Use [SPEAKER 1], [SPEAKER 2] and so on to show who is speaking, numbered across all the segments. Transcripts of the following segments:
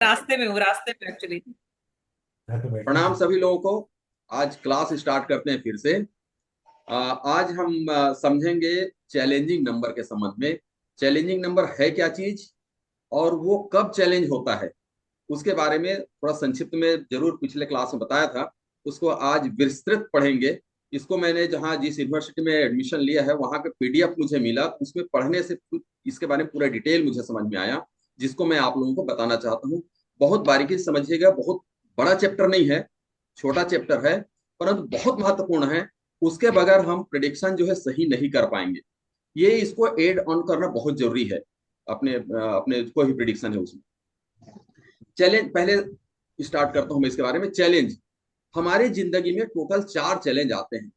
[SPEAKER 1] रास्ते में हूँ, रास्ते में एक्चुअली।
[SPEAKER 2] प्रणाम सभी लोगों को। आज क्लास स्टार्ट करते हैं फिर से। आज हम समझेंगे चैलेंजिंग नंबर के संबंध में। चैलेंजिंग नंबर है क्या चीज और वो कब चैलेंज होता है, उसके बारे में थोड़ा संक्षिप्त में जरूर पिछले क्लास में बताया था। उसको आज विस्तृत पढ़ेंगे। इसको मैंने जहाँ जिस यूनिवर्सिटी में एडमिशन लिया है वहाँ का पीडीएफ मुझे मिला, उसमें पढ़ने से इसके बारे में पूरा डिटेल मुझे समझ में आया, जिसको मैं आप लोगों को बताना चाहता हूँ। बहुत बारीकी से समझिएगा। बहुत बड़ा चैप्टर नहीं है, छोटा चैप्टर है, परंतु बहुत महत्वपूर्ण है। उसके बगैर हम प्रिडिक्शन जो है सही नहीं कर पाएंगे। ये इसको एड ऑन करना बहुत जरूरी है। अपने अपने कोई भी प्रिडिक्शन है उसमें। चैलेंज पहले स्टार्ट करता हूं मैं इसके बारे में। चैलेंज हमारी जिंदगी में टोटल 4 चैलेंज आते हैं।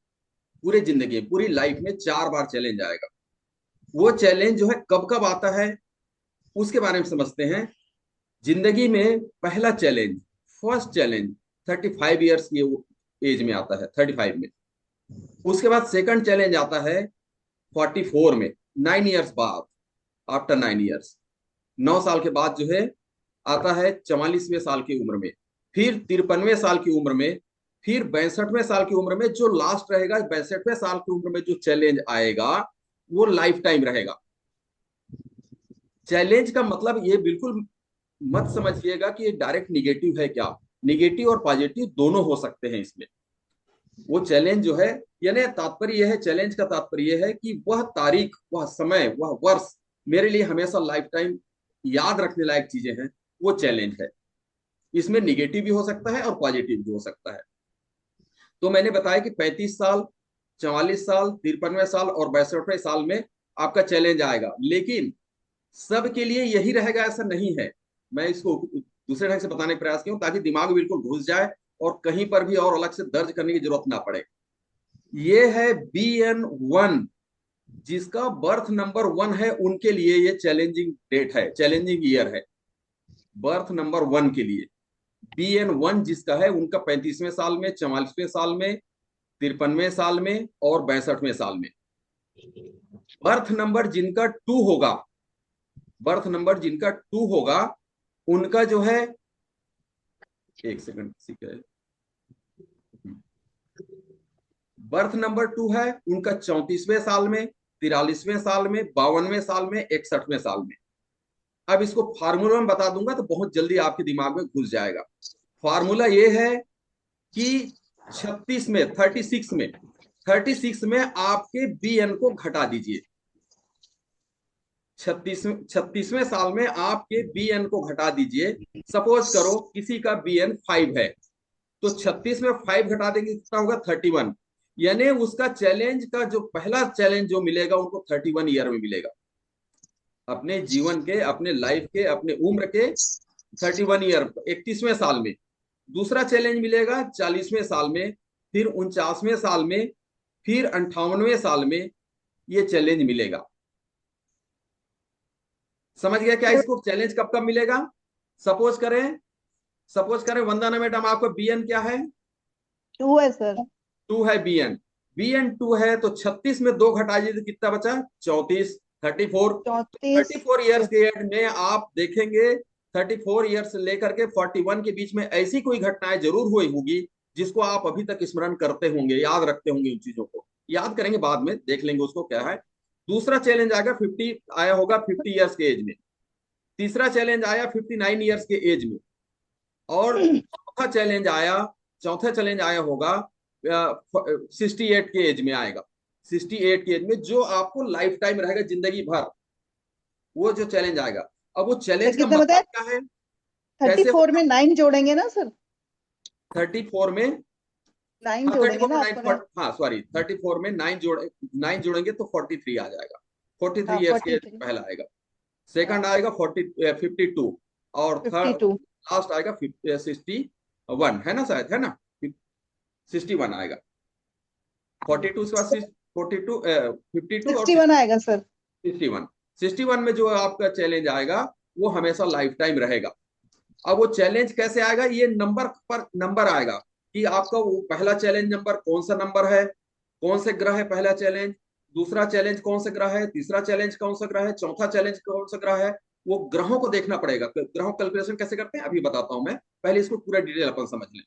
[SPEAKER 2] पूरे जिंदगी में, पूरी लाइफ में 4 बार चैलेंज आएगा। वो चैलेंज जो है कब कब आता है उसके बारे में समझते हैं। जिंदगी में पहला चैलेंज, फर्स्ट चैलेंज 35 ईयर्स की एज में आता है, 35 में। उसके बाद सेकंड चैलेंज आता है 44 में, 9 ईयर्स बाद, आफ्टर 9 ईयर्स, 9 साल के बाद जो है आता है 44वें साल की उम्र में। फिर 53वें साल की उम्र में। फिर 62वें साल की उम्र में जो लास्ट रहेगा, 62वें साल की उम्र में जो चैलेंज आएगा वो लाइफ टाइम रहेगा। चैलेंज का मतलब ये बिल्कुल मत समझिएगा कि ये डायरेक्ट निगेटिव है। क्या, निगेटिव और पॉजिटिव दोनों हो सकते हैं इसमें। वो चैलेंज जो है, यानी तात्पर्य यह है, चैलेंज का तात्पर्य यह है कि वह तारीख, वह समय, वह वर्ष मेरे लिए हमेशा लाइफ टाइम याद रखने लायक चीजें हैं, वो चैलेंज है। इसमें निगेटिव भी हो सकता है और पॉजिटिव भी हो सकता है। तो मैंने बताया कि 35 साल, 44 साल, 53वें साल और 62वें साल में आपका चैलेंज आएगा, लेकिन सबके लिए यही रहेगा ऐसा नहीं है। मैं इसको दूसरे ढंग से बताने का प्रयास किया ताकि दिमाग बिल्कुल घुस जाए और कहीं पर भी और अलग से दर्ज करने की जरूरत ना पड़े। ये है BN1। जिसका बर्थ नंबर 1 है उनके लिए ये चैलेंजिंग डेट है, चैलेंजिंग ईयर है। बर्थ नंबर 1 के लिए BN1 जिसका है उनका 35वें साल में, 44वें साल में, 53वें साल में और 62वें साल में। बर्थ नंबर जिनका 2 होगा, बर्थ नंबर जिनका 2 होगा, उनका जो है, एक सेकंड ठीक है, बर्थ नंबर 2 है उनका 34वें साल में, 43वें साल में, 52वें साल में, 61वें साल में। अब इसको फार्मूला में बता दूंगा तो बहुत जल्दी आपके दिमाग में घुस जाएगा। फार्मूला ये है कि 36 में आपके BN को घटा दीजिए। 36वें साल में आपके BN को घटा दीजिए। सपोज करो किसी का BN 5 है, तो 36 में 5 घटा देंगे, कितना होगा? 31। यानी उसका चैलेंज का जो पहला चैलेंज जो मिलेगा उनको 31 ईयर में मिलेगा। अपने जीवन के, अपने लाइफ के, अपने उम्र के 31 ईयर, 31वें साल में। दूसरा चैलेंज मिलेगा 40वें साल में, फिर 49वें साल में, फिर 58वें साल में ये चैलेंज मिलेगा। समझ गया क्या? इसको चैलेंज कब कब मिलेगा? सपोज करें, सपोज करें वंदना मैडम, आपको BN क्या है?
[SPEAKER 1] 2 है सर।
[SPEAKER 2] 2 है BN। BN 2 है तो 36 में 2 घटाइए तो कितना बचा? 34, 34।
[SPEAKER 1] 34।
[SPEAKER 2] 34 ईयर्स के एज में आप देखेंगे, 34 ईयर्स से लेकर के 41 के बीच में ऐसी कोई घटनाएं जरूर हुई होगी जिसको आप अभी तक स्मरण करते होंगे, याद रखते होंगे। उन चीजों को याद करेंगे, बाद में देख लेंगे उसको क्या है। दूसरा चैलेंज आएगा 50, आया होगा 50 ईयर्स के एज में। तीसरा चैलेंज आया 59 ईयर्स के एज में। और चौथा चैलेंज आया होगा 68 के एज में आएगा। 68 के एज में जो आपको लाइफ टाइम रहेगा, जिंदगी भर वो जो चैलेंज आएगा। अब वो
[SPEAKER 1] सर
[SPEAKER 2] चैलेंज का
[SPEAKER 1] कितना
[SPEAKER 2] मतलब
[SPEAKER 1] बताया?
[SPEAKER 2] क्या है,
[SPEAKER 1] थर्टी
[SPEAKER 2] कैसे
[SPEAKER 1] फोर में
[SPEAKER 2] होगा?
[SPEAKER 1] 9 जोड़ेंगे ना सर?
[SPEAKER 2] 34 में,
[SPEAKER 1] 9
[SPEAKER 2] हाँ
[SPEAKER 1] जोड़ेंगे
[SPEAKER 2] 34 में
[SPEAKER 1] ना
[SPEAKER 2] 9,
[SPEAKER 1] आपने?
[SPEAKER 2] हाँ सॉरी, 34 में 9 जोड़ेंगे तो 43 आ जाएगा। 43
[SPEAKER 1] हाँ,
[SPEAKER 2] ईयर्स के
[SPEAKER 1] 43।
[SPEAKER 2] पहला आएगा। सेकंड
[SPEAKER 1] हाँ,
[SPEAKER 2] आएगा 52। और थर्ड
[SPEAKER 1] 52।
[SPEAKER 2] लास्ट आएगा 61, है ना, शायद है ना, 61 आएगा। 42 के बाद 42, 52 और
[SPEAKER 1] 61 आएगा सर।
[SPEAKER 2] 61। 61 में जो आपका चैलेंज आएगा वो हमेशा लाइफ टाइम रहेगा। अब वो चैलेंज कैसे आएगा? ये नंबर पर नंबर आएगा कि आपका वो पहला चैलेंज नंबर कौन सा नंबर है, कौन से ग्रह है पहला चैलेंज, दूसरा चैलेंज कौन सा ग्रह है, तीसरा चैलेंज कौन सा ग्रह है, चौथा चैलेंज कौन सा ग्रह है, वो ग्रहों को देखना पड़ेगा। ग्रहों कैलकुलेशन कैसे करते हैं अभी बताता हूं मैं, पहले इसको पूरा डिटेल अपन समझ लें।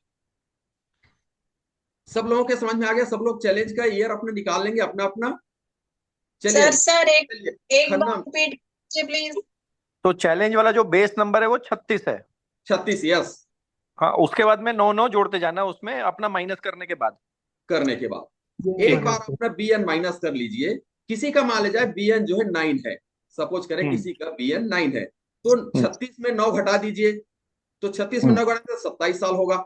[SPEAKER 2] सब लोगों के समझ में आ गया? सब लोग चैलेंज का ईयर अपना निकाल लेंगे अपना अपना। चलिए
[SPEAKER 3] सर एक
[SPEAKER 2] चलिए
[SPEAKER 3] एक बार
[SPEAKER 2] खन्ना
[SPEAKER 3] रिपीट कीजिए प्लीज।
[SPEAKER 4] तो चैलेंज वाला जो बेस नंबर है वो 36 है।
[SPEAKER 2] 36, यस।
[SPEAKER 4] हाँ, उसके बाद में 9 9 जोड़ते जाना उसमें अपना माइनस करने के बाद।
[SPEAKER 2] करने के बाद एक बार अपना बी एन माइनस कर लीजिए। किसी का मान ले जाए बी एन जो है 9 है, सपोज करें किसी का बी एन 9 है, तो 36 में 9 घटा दीजिए, तो 36 में 9 घटा 27 साल होगा।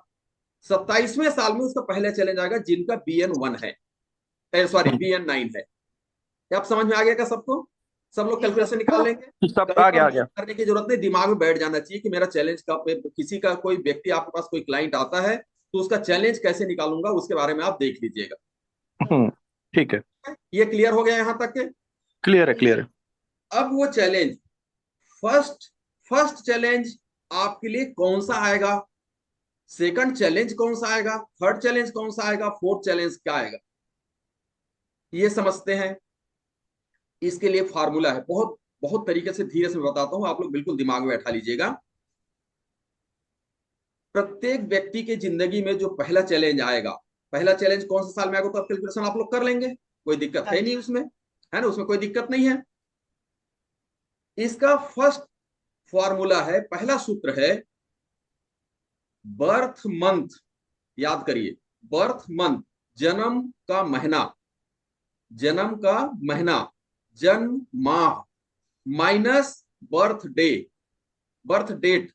[SPEAKER 2] 27वें साल में उसका पहला चैलेंज आएगा जिनका बी एन 1 है, सॉरी बी एन 9 है। क्या आप समझ में आ गया क्या सबको? सब लोग कैलकुलेशन निकाल लेंगे।
[SPEAKER 4] सब
[SPEAKER 2] कहीं
[SPEAKER 4] आ
[SPEAKER 2] पर
[SPEAKER 4] गया
[SPEAKER 2] नोट करने की जरूरत नहीं, दिमाग में बैठ जाना चाहिए कि मेरा चैलेंज का, किसी का कोई व्यक्ति आपके पास कोई क्लाइंट आता है तो उसका चैलेंज कैसे निकालूंगा उसके बारे में आप देख लीजिएगा।
[SPEAKER 4] ठीक है,
[SPEAKER 2] ये क्लियर हो गया यहां तक के?
[SPEAKER 4] क्लियर है, क्लियर है।
[SPEAKER 2] अब वो चैलेंज, फर्स्ट फर्स्ट चैलेंज आपके लिए कौन सा आएगा, सेकंड चैलेंज कौन सा आएगा, थर्ड चैलेंज कौन सा आएगा, फोर्थ चैलेंज क्या आएगा, ये समझते हैं। इसके लिए फार्मूला है, बहुत बहुत तरीके से धीरे से बताता हूं, आप लोग बिल्कुल दिमाग में बैठा लीजिएगा। प्रत्येक व्यक्ति के जिंदगी में जो पहला चैलेंज आएगा, पहला चैलेंज कौन से साल में आएगा तो कैलकुलेशन आप लोग कर लेंगे, कोई दिक्कत है नहीं उसमें, है ना, उसमें कोई दिक्कत नहीं है। इसका फर्स्ट फॉर्मूला है, पहला सूत्र है बर्थ मंथ। याद करिए, बर्थ मंथ, जन्म का महीना, जन्म का महीना, जन्म माह, minus birth day, birth date.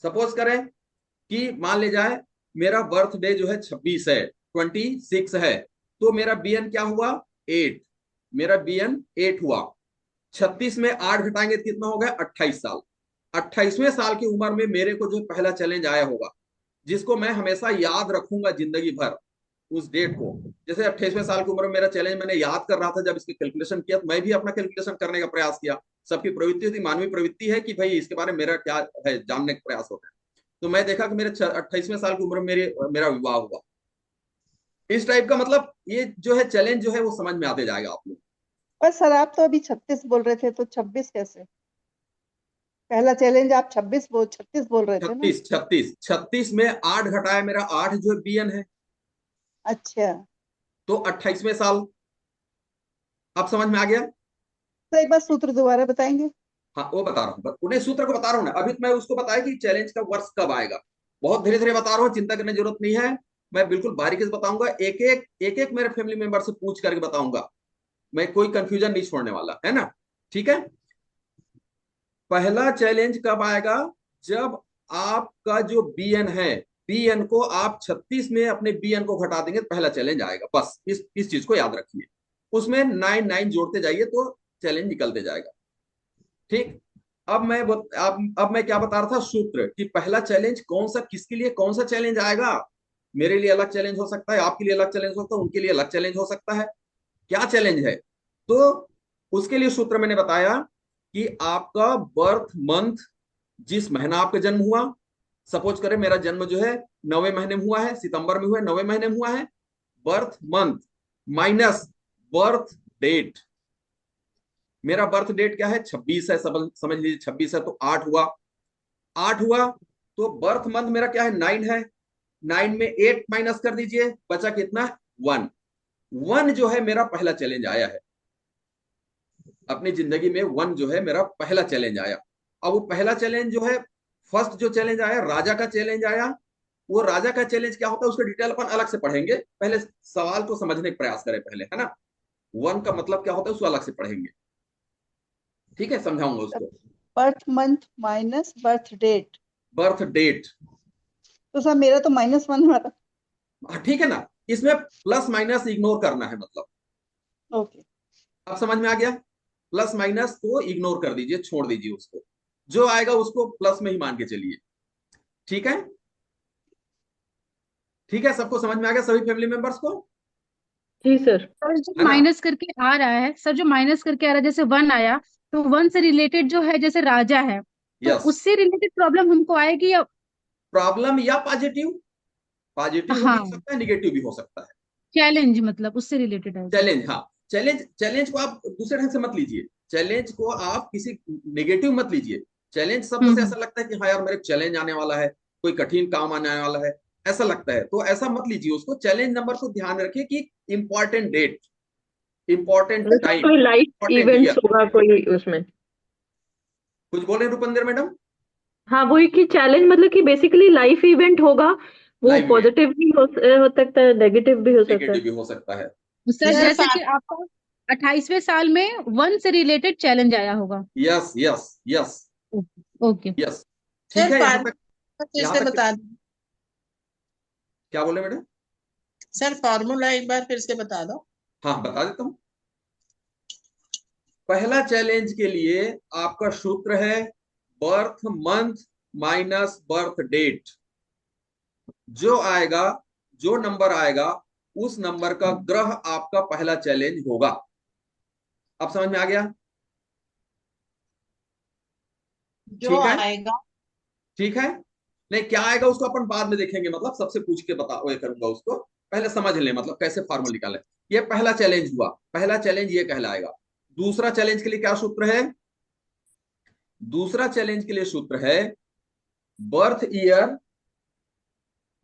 [SPEAKER 2] Suppose करें कि मान ले जाए मेरा बर्थ डे जो है 26 है, 26 है, तो मेरा बीएन क्या हुआ, 8, मेरा बीएन 8 हुआ। 36 में 8 घटाएंगे तो कितना हो गया, 28 साल। 28वें साल की उम्र में मेरे को जो पहला चैलेंज आया होगा, जिसको मैं हमेशा याद रखूंगा जिंदगी भर, उस डेट को। जैसे 28वें साल की उम्र में मेरा चैलेंज मैंने याद कर रहा था, जब इसके कैलकुलेशन किया तो मैं भी अपना कैलकुलेशन करने का प्रयास किया। सबकी प्रवृत्ति होती, मानवीय प्रवृत्ति है कि भाई इसके बारे में मेरा क्या है जानने का प्रयास होता है। तो मैं देखा कि मेरे 28वें साल की उम्र में मेरा विवाह हुआ। इस टाइप का मतलब ये जो है चैलेंज जो है वो समझ में आते जाएगा आप लोग।
[SPEAKER 1] पर सर आप तो अभी 36 बोल रहे थे, तो 26 कैसे? पहला चैलेंज आप 36 बोल रहे थे ना?
[SPEAKER 2] 36 में 8 घटाया, मेरा 8 जो बीएन है,
[SPEAKER 1] अच्छा,
[SPEAKER 2] तो 28वें साल। आप समझ में आ गया?
[SPEAKER 1] तो एक बार सूत्र दोबारा बताएंगे?
[SPEAKER 2] हाँ वो बता रहा हूँ, उन्हें सूत्र को बता रहा हूँ ना अभी, तो मैं उसको बताया कि चैलेंज का वर्ष कब आएगा। बहुत धीरे धीरे बता रहा हूँ, चिंता करने की जरूरत नहीं है, मैं बिल्कुल बारीकी से बताऊंगा, एक एक मेरे फैमिली मेंबर से पूछ करके बताऊंगा, मैं कोई कंफ्यूजन नहीं छोड़ने वाला, है ना? ठीक है। पहला चैलेंज कब आएगा, जब आपका जो बीएन है, बीएन को आप 36 में अपने बीएन को घटा देंगे तो पहला चैलेंज आएगा। बस इस चीज को याद रखिए, उसमें 9 9 जोड़ते जाइए तो चैलेंज निकलते जाएगा। ठीक। अब मैं क्या बता रहा था, सूत्र, कि पहला चैलेंज कौन सा, किसके लिए कौन सा चैलेंज आएगा। मेरे लिए अलग चैलेंज हो सकता है, आपके लिए अलग चैलेंज हो सकता है, उनके लिए अलग चैलेंज हो सकता है। क्या चैलेंज है, तो उसके लिए सूत्र मैंने बताया कि आपका बर्थ मंथ, जिस महीना आपका जन्म हुआ, सपोज करें मेरा जन्म जो है 9वें महीने में हुआ है, सितंबर में हुआ है, 9वें महीने में हुआ है, birth month minus birth date. मेरा बर्थ डेट क्या है, 26 है, समझ लीजिए 26 है, तो 8 हुआ, 8 हुआ, तो बर्थ मंथ मेरा क्या है, 9 है, 9 में 8 माइनस कर दीजिए, बचा कितना, 1। 1 जो है मेरा पहला चैलेंज आया है अपनी जिंदगी में, 1 जो है मेरा पहला चैलेंज आया। अब वो पहला चैलेंज जो है, फर्स्ट जो चैलेंज आया, राजा का चैलेंज आया। वो राजा का चैलेंज क्या होता है उसका डिटेल अपन अलग से पढ़ेंगे, पहले सवाल को समझने का प्रयास करें पहले, है ना। 1 का मतलब क्या होता है उसको अलग से पढ़ेंगे, ठीक है, समझाऊंगा उसको।
[SPEAKER 1] Birth month minus birth date.
[SPEAKER 2] Birth date,
[SPEAKER 1] तो सर मेरा तो -1 आ रहा।
[SPEAKER 2] ठीक है ना, इसमें प्लस माइनस इग्नोर करना है, मतलब
[SPEAKER 1] ओके,
[SPEAKER 2] अब समझ में आ गया। प्लस माइनस को इग्नोर कर दीजिए, छोड़ दीजिए उसको, जो आएगा उसको प्लस में ही मान के चलिए। ठीक है, ठीक है, सबको समझ में आ गया, सभी फैमिली मेंबर्स को?
[SPEAKER 5] जी सर।
[SPEAKER 3] सर जो
[SPEAKER 2] है ना?
[SPEAKER 3] माइनस करके आ रहा है, सर जो माइनस करके आ रहा है, जैसे 1 आया, तो 1 से रिलेटेड जो है, जैसे राजा है, तो
[SPEAKER 2] यस।
[SPEAKER 3] उससे रिलेटेड प्रॉब्लम हमको आएगी या?
[SPEAKER 2] प्रॉब्लम या पॉजिटिव, पॉजिटिव भी हो
[SPEAKER 3] हाँ,
[SPEAKER 2] सकता है, निगेटिव भी हो सकता है।
[SPEAKER 3] चैलेंज मतलब उससे रिलेटेड आएगी।
[SPEAKER 2] चैलेंज, हाँ, चैलेंज को आप दूसरे ढंग से मत लीजिए, चैलेंज को आप किसी नेगेटिव मत लीजिए। चैलेंज शब्द से ऐसा लगता है कि हाँ यार मेरे चैलेंज आने वाला है, कोई कठिन काम आने वाला है, ऐसा लगता है, तो ऐसा मत लीजिए उसको। चैलेंज नंबर को ध्यान रखिए कि इंपॉर्टेंट डेट, इंपॉर्टेंट टाइम,
[SPEAKER 5] कोई लाइफ
[SPEAKER 2] इंपॉर्टेंट
[SPEAKER 5] इवेंट्स
[SPEAKER 2] ईयर।
[SPEAKER 5] होगा कोई उसमें।
[SPEAKER 2] कुछ बोल रहे हैं रूपंदर मैडम?
[SPEAKER 5] हाँ, वही कि चैलेंज मतलब कि बेसिकली लाइफ इवेंट होगा, वो
[SPEAKER 2] लाइव इवेंट,
[SPEAKER 5] पॉजिटिव भी हो सकता है, नेगेटिव भी हो सकता
[SPEAKER 2] नेगेटिव
[SPEAKER 5] है।
[SPEAKER 2] भी हो सकता है।
[SPEAKER 3] सर
[SPEAKER 1] सर
[SPEAKER 3] जैसे कि आपका 28वें साल में 1 से रिलेटेड चैलेंज आया होगा।
[SPEAKER 2] Yes yes yes
[SPEAKER 3] okay.
[SPEAKER 2] Yes, ठीक है। यहाँ तक,
[SPEAKER 6] फिर
[SPEAKER 2] यहाँ
[SPEAKER 6] से
[SPEAKER 2] तक
[SPEAKER 6] बता दो
[SPEAKER 2] क्या बोले मैडम?
[SPEAKER 6] सर, फॉर्मूला एक बार फिर से बता दो।
[SPEAKER 2] हाँ बता देता हूँ। पहला चैलेंज के लिए आपका सूत्र है birth month minus birth date. जो आएगा, जो नंबर आएगा, उस नंबर का ग्रह आपका पहला चैलेंज होगा। अब समझ में आ गया?
[SPEAKER 6] जो
[SPEAKER 2] ठीक है,
[SPEAKER 6] आएगा
[SPEAKER 2] ठीक है। नहीं, क्या आएगा उसको अपन बाद में देखेंगे, मतलब सबसे पूछ के बता वो करूंगा उसको, पहले समझ लें मतलब कैसे फार्मूला निकालें। ये पहला चैलेंज हुआ, पहला चैलेंज ये कहलाएगा। दूसरा चैलेंज के लिए क्या सूत्र है? दूसरा चैलेंज के लिए सूत्र है बर्थ ईयर।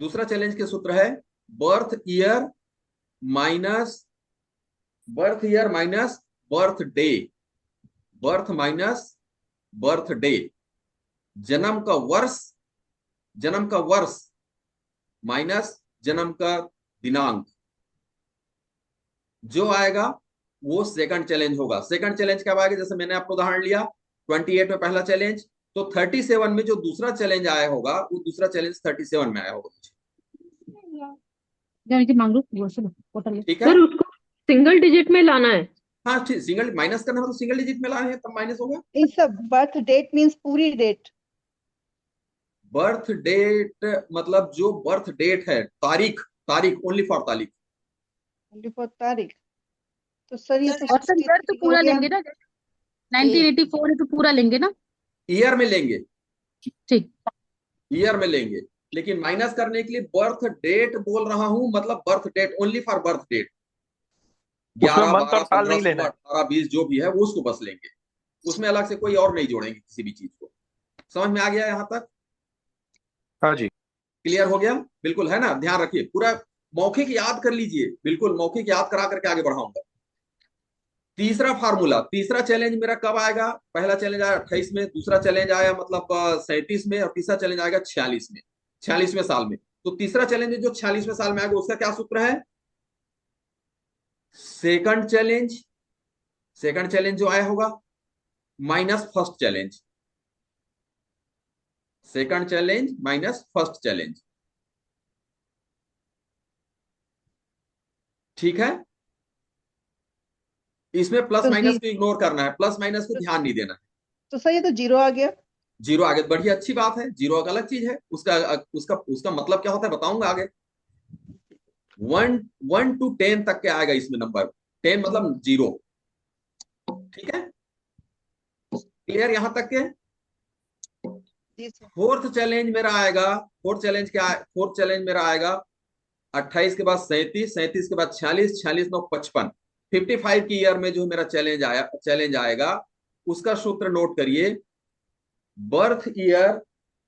[SPEAKER 2] दूसरा चैलेंज के सूत्र है birth year minus, birth year minus birth day, birth minus birth day. जन्म का वर्ष, जन्म का वर्ष माइनस जन्म का दिनांक। जो आएगा वो सेकंड चैलेंज होगा। सेकंड चैलेंज कब आएगा? जैसे मैंने आपको उदाहरण लिया 28 में पहला चैलेंज, तो 37 में जो दूसरा चैलेंज आया होगा, वो दूसरा चैलेंज 37 में आया होगा। ठीक है,
[SPEAKER 5] सर उसको सिंगल डिजिट में लाना है।
[SPEAKER 2] हाँ ठीक, सिंगल माइनस करना है तो सिंगल डिजिट में लाना है तब माइनस होगा।
[SPEAKER 1] इन सब बर्थ डेट मीन्स पूरी डेट।
[SPEAKER 2] बर्थ डेट मतलब जो बर्थ डेट है, तारीख, तारीख ओनली फॉर तारीख।
[SPEAKER 1] ओनली फॉर तारीख। तो सर ये तो
[SPEAKER 3] और सर ईयर तो
[SPEAKER 1] 63 हो
[SPEAKER 3] पूरा
[SPEAKER 1] गया।
[SPEAKER 3] लेंगे ना, 1984 है तो पूरा लेंगे ना?
[SPEAKER 2] ईयर में लेंगे,
[SPEAKER 3] ठीक।
[SPEAKER 2] ईयर में लेंगे, लेकिन माइनस करने के लिए बर्थ डेट बोल रहा हूं, मतलब birth date only for birth date.
[SPEAKER 4] उसमें
[SPEAKER 2] 11,
[SPEAKER 4] मंथ
[SPEAKER 2] 12,
[SPEAKER 4] और साल
[SPEAKER 2] 15,
[SPEAKER 4] नहीं लेना
[SPEAKER 2] 16,
[SPEAKER 4] है।
[SPEAKER 2] 18, 20 जो भी है वो उसको बस लेंगे, उसमें अलग से कोई और नहीं जोड़ेंगे किसी भी चीज को। समझ में आ गया यहां तक?
[SPEAKER 4] हाँ जी।
[SPEAKER 2] क्लियर हो गया? बिल्कुल है ना? ध्यान रखिए, पूरा मौखिक याद कर लीजिए, बिल्कुल मौखिक याद करा करके आगे बढ़ाऊंगा। तीसरा फार्मूला, तीसरा चैलेंज मेरा कब आएगा? पहला चैलेंज आया 28 में, दूसरा चैलेंज आया मतलब 37 में, और तीसरा चैलेंज आएगा 46 में, 46वें साल में। तो तीसरा चैलेंज जो 46वें साल में आएगा उसका क्या सूत्र है? सेकंड चैलेंज, सेकंड चैलेंज जो आया होगा minus first challenge, second challenge minus first challenge. ठीक है, इसमें प्लस
[SPEAKER 1] तो
[SPEAKER 2] माइनस को इग्नोर करना है, प्लस माइनस को ध्यान नहीं देना है।
[SPEAKER 1] तो सर ये तो 0 आ गया।
[SPEAKER 2] जीरो आगे बढ़िया, अच्छी बात है, जीरो एक अलग चीज है, उसका उसका उसका मतलब क्या होता है बताऊंगा आगे। 1 to 10 तक के आएगा इसमें नंबर, 10 मतलब 0। ठीक है, क्लियर यहां तक के?
[SPEAKER 1] जी सर।
[SPEAKER 2] फोर्थ चैलेंज मेरा आएगा, फोर्थ चैलेंज क्या? फोर्थ चैलेंज मेरा आएगा 28 के बाद 37, 37 के बाद 46, 46 9 55, 55 की ईयर में जो मेरा चैलेंज आया, चैलेंज आएगा, उसका सूत्र नोट करिए। बर्थ ईयर,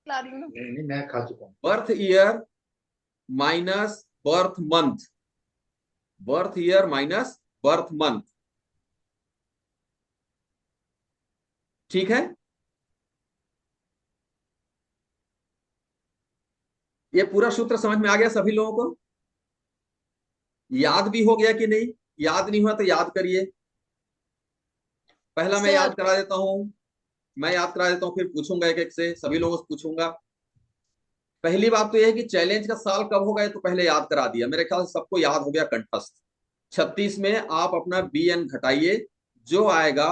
[SPEAKER 6] मैं खा चुका हूँ।
[SPEAKER 2] Birth year minus birth month, birth year minus birth month. ठीक है, ये पूरा सूत्र समझ में आ गया सभी लोगों को? याद भी हो गया कि नहीं? याद नहीं हुआ तो याद करिए। पहला मैं याद करा देता हूं, मैं याद करा देता हूं, फिर पूछूंगा एक एक से, सभी लोगों से पूछूंगा। पहली बात तो यह है कि चैलेंज का साल कब होगा, तो पहले याद करा दिया, मेरे ख्याल से सबको याद हो गया कंठस्थ। 36 में आप अपना BN घटाइए, जो आएगा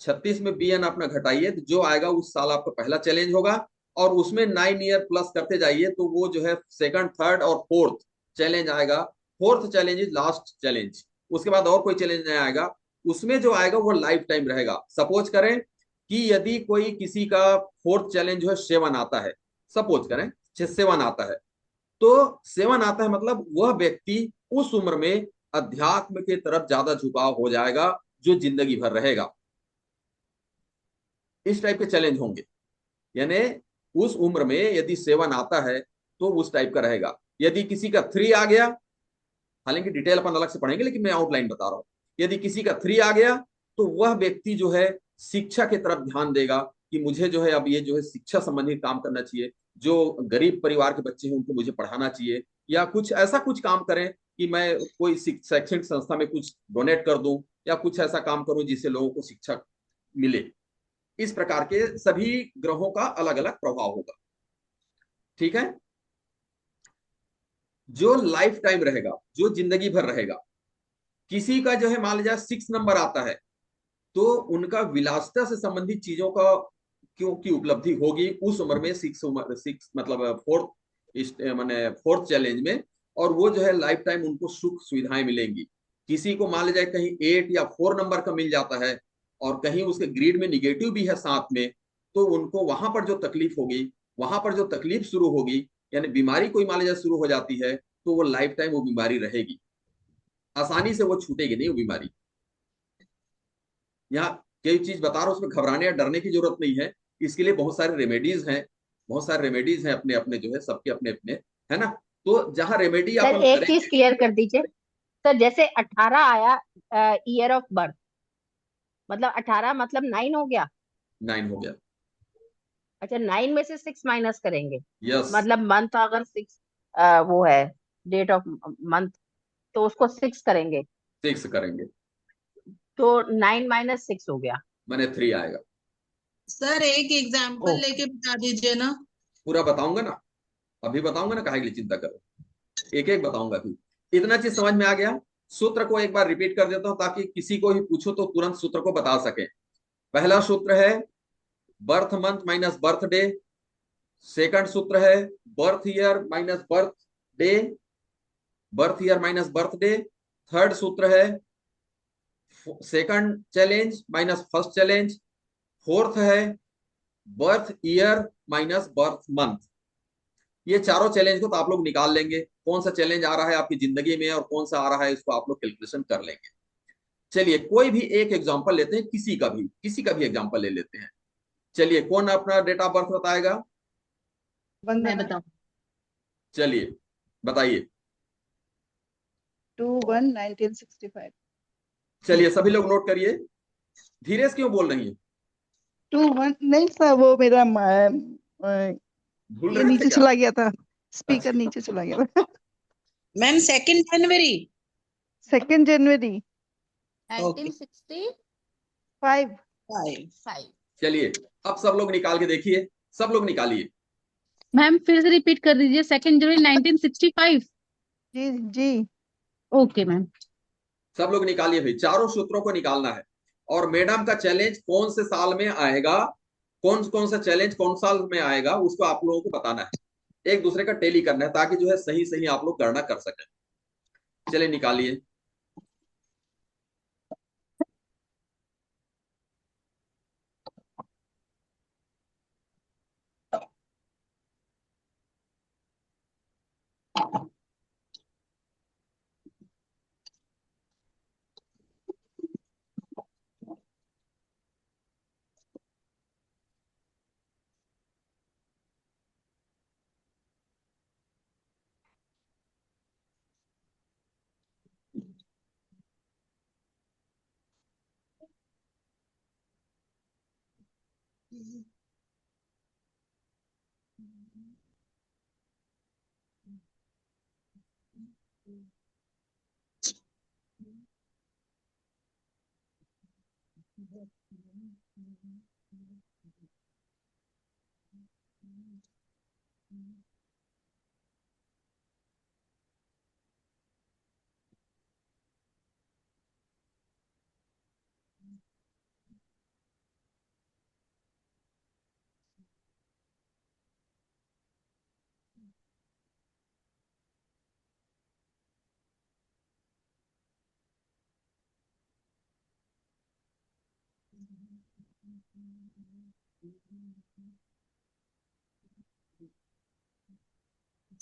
[SPEAKER 2] 36 में BN अपना घटाइए, तो जो आएगा उस साल आपका पहला चैलेंज होगा, और उसमें 9 ईयर प्लस करते जाइए, तो वो जो है सेकंड, थर्ड और फोर्थ चैलेंज आएगा। Fourth challenge is last challenge, उसके बाद और कोई चैलेंज नहीं आएगा। उसमें जो आएगा वो लाइफ टाइम रहेगा। सपोज करें कि यदि कोई किसी का फोर्थ चैलेंज जो है 7 आता है, सपोज करें 7 आता है, तो 7 आता है मतलब वह व्यक्ति उस उम्र में अध्यात्म के तरफ ज्यादा झुकाव हो जाएगा, जो जिंदगी भर रहेगा। इस टाइप के चैलेंज होंगे। यानी उस उम्र में यदि 7 आता है तो उस टाइप का रहेगा। यदि किसी का 3 आ गया, हालांकि डिटेल अपन अलग से पढ़ेंगे, लेकिन मैं आउटलाइन बता रहा हूं, यदि किसी का 3 आ गया तो वह व्यक्ति जो है शिक्षा की तरफ ध्यान देगा कि मुझे जो है अब ये जो है शिक्षा संबंधी काम करना चाहिए, जो गरीब परिवार के बच्चे हैं उनको मुझे पढ़ाना चाहिए, या कुछ ऐसा कुछ काम करें कि मैं कोई शैक्षणिक संस्था में कुछ डोनेट कर दूं, या कुछ ऐसा काम करूं जिससे लोगों को शिक्षा मिले। इस प्रकार के सभी ग्रहों का अलग अलग प्रभाव होगा। ठीक है। जो लाइफ टाइम रहेगा, जो जिंदगी भर रहेगा, किसी का जो है मान लीजिए 6 नंबर आता है तो उनका विलासिता से संबंधित चीजों का क्योंकि उपलब्धि होगी उस उम्र में, 6 मतलब माने फोर्थ चैलेंज में, और वो जो है लाइफ टाइम उनको सुख सुविधाएं मिलेंगी। किसी को मान लीजिए कहीं 8 या 4 नंबर का मिल जाता है और कहीं उसके ग्रेड में निगेटिव भी है साथ में, तो उनको वहां पर जो तकलीफ होगी, वहां पर जो तकलीफ शुरू होगी, यानी बीमारी कोई मान लीजिए शुरू हो जाती है, तो वो लाइफ टाइम वो बीमारी रहेगी, आसानी से वो छूटेगी नहीं वो बीमारी। यहाँ कोई चीज बता रहा हूं उसमें घबराने या डरने की जरूरत नहीं है। इसके लिए बहुत सारे रेमेडीज हैं, बहुत सारे रेमेडीज हैं अपने अपने जो है सबके अपने अपने, है ना। तो जहां रेमेडी
[SPEAKER 7] सर
[SPEAKER 2] अपन
[SPEAKER 7] एक चीज
[SPEAKER 2] करेंगे।
[SPEAKER 7] क्लियर कर दीजिए। सर जैसे 18 आया ईयर ऑफ बर्थ, मतलब 18 मतलब 9 हो गया।
[SPEAKER 2] 9 हो गया।
[SPEAKER 7] अच्छा 9 में से 6 माइनस करेंगे,
[SPEAKER 2] यस।
[SPEAKER 7] मतलब मंथ अगर 6 वो है, डेट ऑफ मंथ, तो उसको 6 करेंगे,
[SPEAKER 2] 6 करेंगे
[SPEAKER 7] तो 9 माइनस 6 हो गया।
[SPEAKER 2] मैंने 3 आएगा।
[SPEAKER 6] सर एक एग्जाम्पल
[SPEAKER 7] ओके।
[SPEAKER 6] लेके बता दीजिए ना।
[SPEAKER 2] पूरा बताऊंगा ना, अभी बताऊंगा ना, काहे के लिए चिंता करो, एक एक बताऊंगा अभी। इतना चीज समझ में आ गया। सूत्र को एक बार रिपीट कर देता हूं ताकि किसी को भी पूछो तो तुरंत सूत्र को बता सके। पहला सूत्र है birth month minus birth day. Second सूत्र है birth year minus birth day, birth year minus birth day. Third सूत्र है second challenge minus first challenge. Fourth है birth year minus birth month. ये चारों चैलेंज को तो आप लोग निकाल लेंगे, कौन सा चैलेंज आ रहा है आपकी जिंदगी में और कौन सा आ रहा है, इसको आप लोग कैलकुलेशन कर लेंगे। चलिए कोई भी एक एग्जांपल लेते हैं, किसी का भी एग्जांपल ले लेते हैं। चलिए कौन अपना डेट ऑफ बर्थ बताएगा?
[SPEAKER 6] मैं
[SPEAKER 1] वंदना।
[SPEAKER 6] बताऊं?
[SPEAKER 2] चलिए बताइए।
[SPEAKER 1] 2/1/1965।
[SPEAKER 2] चलिए सभी लोग नोट करिए। धीरे से क्यों बोल रही है?
[SPEAKER 1] 2/1 नहीं सर, वो मेरा
[SPEAKER 2] भूल
[SPEAKER 1] ये
[SPEAKER 2] रहे थे
[SPEAKER 1] नीचे
[SPEAKER 2] क्या?
[SPEAKER 1] चला गया था, स्पीकर
[SPEAKER 2] अच्छा।
[SPEAKER 1] नीचे चला गया था।
[SPEAKER 6] मैम 2 जनवरी।
[SPEAKER 1] 2 जनवरी
[SPEAKER 6] ओके
[SPEAKER 1] 1965।
[SPEAKER 6] 5।
[SPEAKER 2] चलिए अब सब लोग निकाल के देखिए, सब लोग निकालिए।
[SPEAKER 3] मैम फिर से रिपीट कर दीजिए, 2 जनवरी 1965।
[SPEAKER 1] जी जी।
[SPEAKER 3] Okay ma'am.
[SPEAKER 2] सब लोग निकालिए भाई, चारों सूत्रों को निकालना है। और मैडम का चैलेंज कौन से साल में आएगा, कौन कौन सा चैलेंज कौन साल में आएगा, उसको आप लोगों को बताना है, एक दूसरे का टेली करना है ताकि जो है सही सही आप लोग गणना कर सकें। चलिए निकालिए।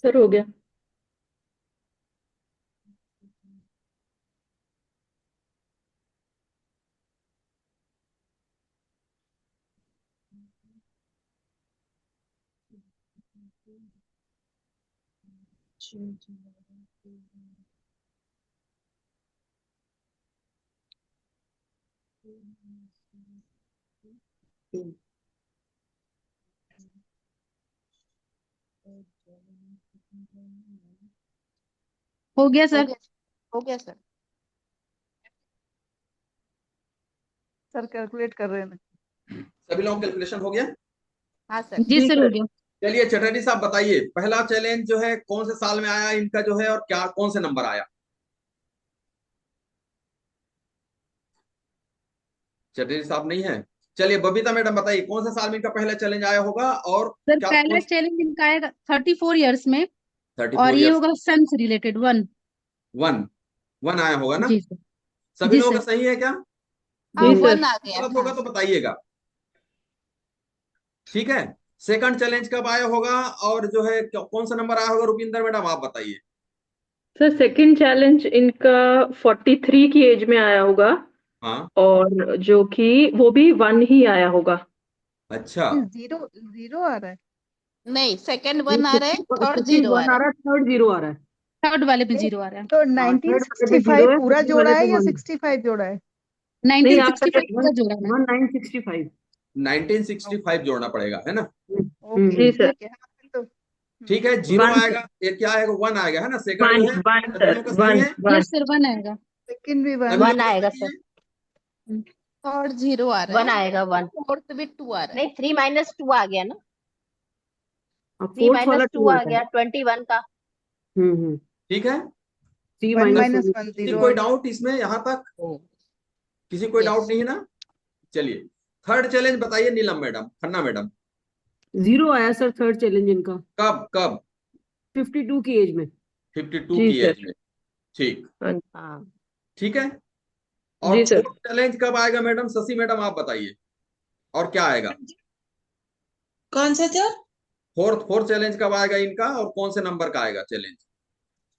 [SPEAKER 5] सर हो गया।
[SPEAKER 3] हो गया
[SPEAKER 7] हो
[SPEAKER 3] सर।
[SPEAKER 7] गया हो गया सर।
[SPEAKER 1] सर कैलकुलेट कर रहे हैं।
[SPEAKER 2] सभी लोगों कैलकुलेशन हो गया?
[SPEAKER 6] हाँ सर।
[SPEAKER 3] जी सर, हो गया।
[SPEAKER 2] चलिए चटर्जी साहब बताइए, पहला चैलेंज जो है कौन से साल में आया इनका जो है, और क्या कौन से नंबर आया? चटर्जी साहब नहीं है। चलिए बबीता मैडम बताइए, कौन से साल में इनका पहला चैलेंज आया होगा, और
[SPEAKER 3] सर
[SPEAKER 2] क्या
[SPEAKER 3] पहला
[SPEAKER 2] कौन?
[SPEAKER 3] चैलेंज इनका आएगा 34 ईयर्स में,
[SPEAKER 2] 34
[SPEAKER 3] और ये
[SPEAKER 2] ईयर्स।
[SPEAKER 3] होगा सन से रिलेटेड, वन।
[SPEAKER 2] वन आया होगा ना?
[SPEAKER 3] जी सर।
[SPEAKER 2] सभी
[SPEAKER 3] जी
[SPEAKER 2] लोगों का
[SPEAKER 3] सर।
[SPEAKER 2] सही है क्या?
[SPEAKER 6] हाँ,
[SPEAKER 5] जी सर।
[SPEAKER 6] वन आ गया।
[SPEAKER 2] गलत
[SPEAKER 6] हाँ
[SPEAKER 2] होगा तो बताइएगा, ठीक है? सेकंड चैलेंज कब आया होगा, और जो है कौन सा नंबर आया होगा? रुपिंदर मैडम आप बताइए।
[SPEAKER 5] सर सेकंड चैलेंज इनका 43 की एज में आया होगा,
[SPEAKER 2] हाँ,
[SPEAKER 5] और जो कि वो भी 1 ही आया होगा।
[SPEAKER 2] अच्छा।
[SPEAKER 1] जीरो जीरो आ रहा है।
[SPEAKER 6] नहीं, सेकंड वन आ रहा है, थर्ड जीरो आ रहा है।
[SPEAKER 8] थर्ड जीरो आ रहा है।
[SPEAKER 3] थर्ड वाले पे जीरो आ रहा है।
[SPEAKER 1] तो
[SPEAKER 8] थर्ड वाले पे
[SPEAKER 1] 1965
[SPEAKER 8] जीरो है,
[SPEAKER 1] पूरा
[SPEAKER 8] सेकंड
[SPEAKER 1] जोड़ा
[SPEAKER 8] वाले
[SPEAKER 1] है
[SPEAKER 8] पे
[SPEAKER 1] या
[SPEAKER 8] 1।
[SPEAKER 1] 65 जोड़ा है?
[SPEAKER 8] नहीं, आप
[SPEAKER 3] 1965 का जोड़ा है।
[SPEAKER 8] 1965।
[SPEAKER 2] 1965 जोड़ना पड़ेगा, है ना?
[SPEAKER 1] ओके
[SPEAKER 5] जी सर।
[SPEAKER 1] ठीक है। हाँ, फिर तो
[SPEAKER 2] ठीक है, जीरो
[SPEAKER 5] 1
[SPEAKER 2] आएगा, ये क्या आएगा? वन आएगा, है ना? सेकंड जो
[SPEAKER 5] 1
[SPEAKER 2] है
[SPEAKER 5] 1
[SPEAKER 2] सभी
[SPEAKER 5] सर,
[SPEAKER 2] लोगों का सही
[SPEAKER 5] 1
[SPEAKER 2] है?
[SPEAKER 5] 1।
[SPEAKER 3] यस सर, वन आएगा।
[SPEAKER 1] सेकंड भी
[SPEAKER 2] सभी
[SPEAKER 1] वन।
[SPEAKER 7] वन
[SPEAKER 2] लोगों का
[SPEAKER 7] आएगा
[SPEAKER 2] सही
[SPEAKER 7] सर।
[SPEAKER 2] है?
[SPEAKER 6] थर्ड जीरो आ रहा
[SPEAKER 7] वन
[SPEAKER 6] है,
[SPEAKER 7] आएगा, वन।
[SPEAKER 6] फोर्थ भी टू आ रहा है।
[SPEAKER 7] नहीं, 3 - 2 आ गया ना।
[SPEAKER 8] अब
[SPEAKER 7] 3
[SPEAKER 8] फोर्थ वाला
[SPEAKER 7] - 2
[SPEAKER 8] 2
[SPEAKER 7] आ
[SPEAKER 8] आता है।
[SPEAKER 7] गया 21 का।
[SPEAKER 8] हम्म।
[SPEAKER 2] ठीक है,
[SPEAKER 8] 3
[SPEAKER 1] वन
[SPEAKER 8] माइनस
[SPEAKER 1] माइनस
[SPEAKER 8] 1।
[SPEAKER 1] वन
[SPEAKER 2] किसी
[SPEAKER 1] जीरो
[SPEAKER 2] कोई
[SPEAKER 1] आ गया।
[SPEAKER 2] डाउट इसमें यहाँ तक? किसी कोई डाउट
[SPEAKER 6] यस।
[SPEAKER 2] नहीं है ना? चलिए थर्ड चैलेंज बताइए, नीलम मैडम, खन्ना मैडम।
[SPEAKER 8] 0 आया सर थर्ड चैलेंज इनका,
[SPEAKER 2] कब कब?
[SPEAKER 8] 52 की एज में।
[SPEAKER 2] 52
[SPEAKER 5] जी
[SPEAKER 2] की
[SPEAKER 5] सर।
[SPEAKER 2] एज में। ठीक,
[SPEAKER 7] हाँ।
[SPEAKER 2] ठीक है। और
[SPEAKER 5] जी सर।
[SPEAKER 2] फोर्थ चैलेंज कब आएगा मैडम? शशि मैडम आप बताइए, और क्या आएगा?
[SPEAKER 6] कौन सा था?
[SPEAKER 2] फोर्थ चैलेंज कब आएगा इनका, और कौन से नंबर का आएगा challenge?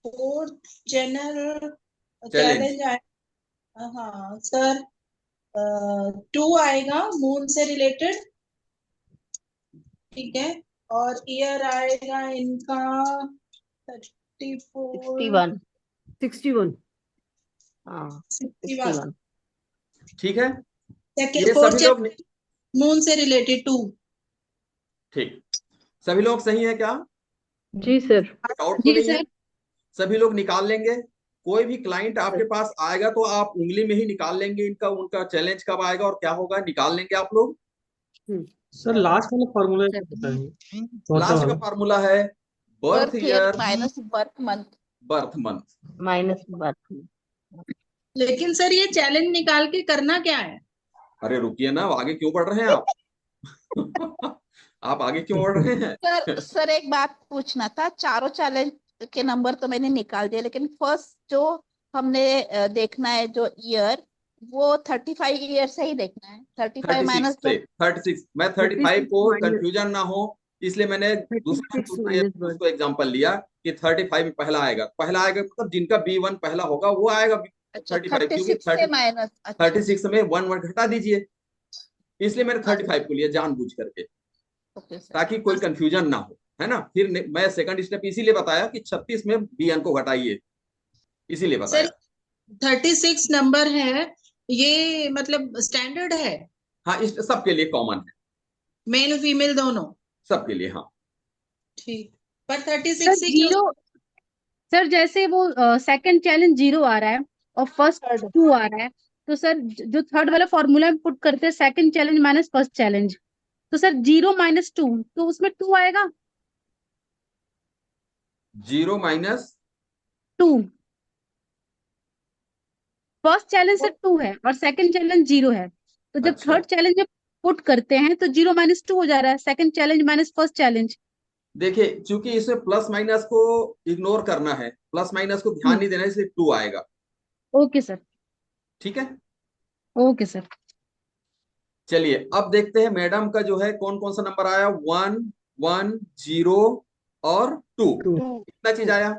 [SPEAKER 6] Fourth general
[SPEAKER 2] challenge
[SPEAKER 6] challenge आए। हाँ सर, 2 आएगा मून से रिलेटेड, ठीक है। और ईयर आएगा इनका 34
[SPEAKER 7] 61।
[SPEAKER 8] 61।
[SPEAKER 7] हाँ,
[SPEAKER 6] 61।
[SPEAKER 7] 61।
[SPEAKER 2] ठीक है,
[SPEAKER 6] सेकेंड
[SPEAKER 2] ये
[SPEAKER 6] फोर्थ
[SPEAKER 2] सभी लोग
[SPEAKER 6] मून से रिलेटेड 2।
[SPEAKER 2] ठीक, सभी लोग सही है क्या?
[SPEAKER 5] जी सर।
[SPEAKER 2] डाउट तो
[SPEAKER 3] जी
[SPEAKER 2] नहीं है?
[SPEAKER 3] सर।
[SPEAKER 2] सभी लोग निकाल लेंगे। कोई भी क्लाइंट आपके पास आएगा तो आप उंगली में ही निकाल लेंगे इनका, उनका चैलेंज कब आएगा और क्या होगा, निकाल लेंगे आप लोग।
[SPEAKER 9] सर लास्ट वाला फॉर्मूला
[SPEAKER 3] सर।
[SPEAKER 9] बताइए, चौथा
[SPEAKER 2] लास्ट का
[SPEAKER 9] वाला।
[SPEAKER 2] फार्मूला है birth
[SPEAKER 6] birth year
[SPEAKER 2] year
[SPEAKER 6] minus birth month.
[SPEAKER 2] Birth month.
[SPEAKER 7] Minus birth.
[SPEAKER 6] लेकिन सर ये चैलेंज निकाल के करना क्या है?
[SPEAKER 2] अरे रुकिए ना, आगे क्यों बढ़ रहे हैं आप? आप आगे क्यों बढ़ रहे हैं?
[SPEAKER 6] सर एक बात पूछना था, चारों चैलेंज के नंबर तो मैंने निकाल दिए, लेकिन फर्स्ट जो हमने देखना है जो ईयर, वो 35 ईयर से ही देखना है। 35
[SPEAKER 2] 36
[SPEAKER 6] माइनस
[SPEAKER 2] से 36, मैं 35 को
[SPEAKER 8] 36
[SPEAKER 2] कंफ्यूजन ना हो इसलिए मैंने दूसरा
[SPEAKER 8] 36 माइनस बर्थ।
[SPEAKER 2] उसको एग्जांपल लिया कि 35 में पहला आएगा मतलब जिनका B1 पहला होगा वो आएगा
[SPEAKER 6] अच्छा
[SPEAKER 2] 35, क्योंकि
[SPEAKER 6] 36 से माइनस। अच्छा
[SPEAKER 2] 36 में 1 घटा दीजिए, इसलिए मैंने 35 को लिया जानबूझ करके,
[SPEAKER 6] ओके सर।
[SPEAKER 2] ताकि कोई कंफ्यूजन ना हो, है ना? फिर मैं सेकंड स्टेप इसीलिए बताया कि 36 में B1 को घटाइए, इसीलिए बताया।
[SPEAKER 6] सर 36 नंबर है, ये मतलब स्टैंडर्ड है?
[SPEAKER 2] हाँ, इस सबके लिए कॉमन है,
[SPEAKER 6] मेल फीमेल दोनों?
[SPEAKER 2] सबके लिए। हाँ,
[SPEAKER 6] ठीक। पर 36
[SPEAKER 3] सर
[SPEAKER 6] से क्यों?
[SPEAKER 3] जीरो, सर जैसे वो सेकंड चैलेंज जीरो आ रहा है और फर्स्ट
[SPEAKER 1] थर्ड।
[SPEAKER 3] 2 आ रहा है, तो सर जो थर्ड वाला फॉर्मूला में पुट करते हैं, second challenge minus first challenge, तो सर 0 - 2, तो उसमें 2 आएगा।
[SPEAKER 2] 0 माइनस
[SPEAKER 3] 2, फर्स्ट चैलेंज से 2 है और सेकंड चैलेंज 0 है, तो जब
[SPEAKER 2] अच्छा,
[SPEAKER 3] थर्ड चैलेंज में पुट करते हैं तो 0 - 2 हो जा रहा है, second challenge minus first challenge.
[SPEAKER 2] देखिए चूंकि इसमें प्लस माइनस को इग्नोर करना है, प्लस माइनस को ध्यान नहीं देना है, इसलिए 2 आएगा।
[SPEAKER 3] Okay sir.
[SPEAKER 2] ठीक है,
[SPEAKER 3] ओके सर।
[SPEAKER 2] चलिए अब देखते हैं मैडम का जो है कौन कौन सा नंबर आया। 1 1 0 और 2, कितना चीज आया?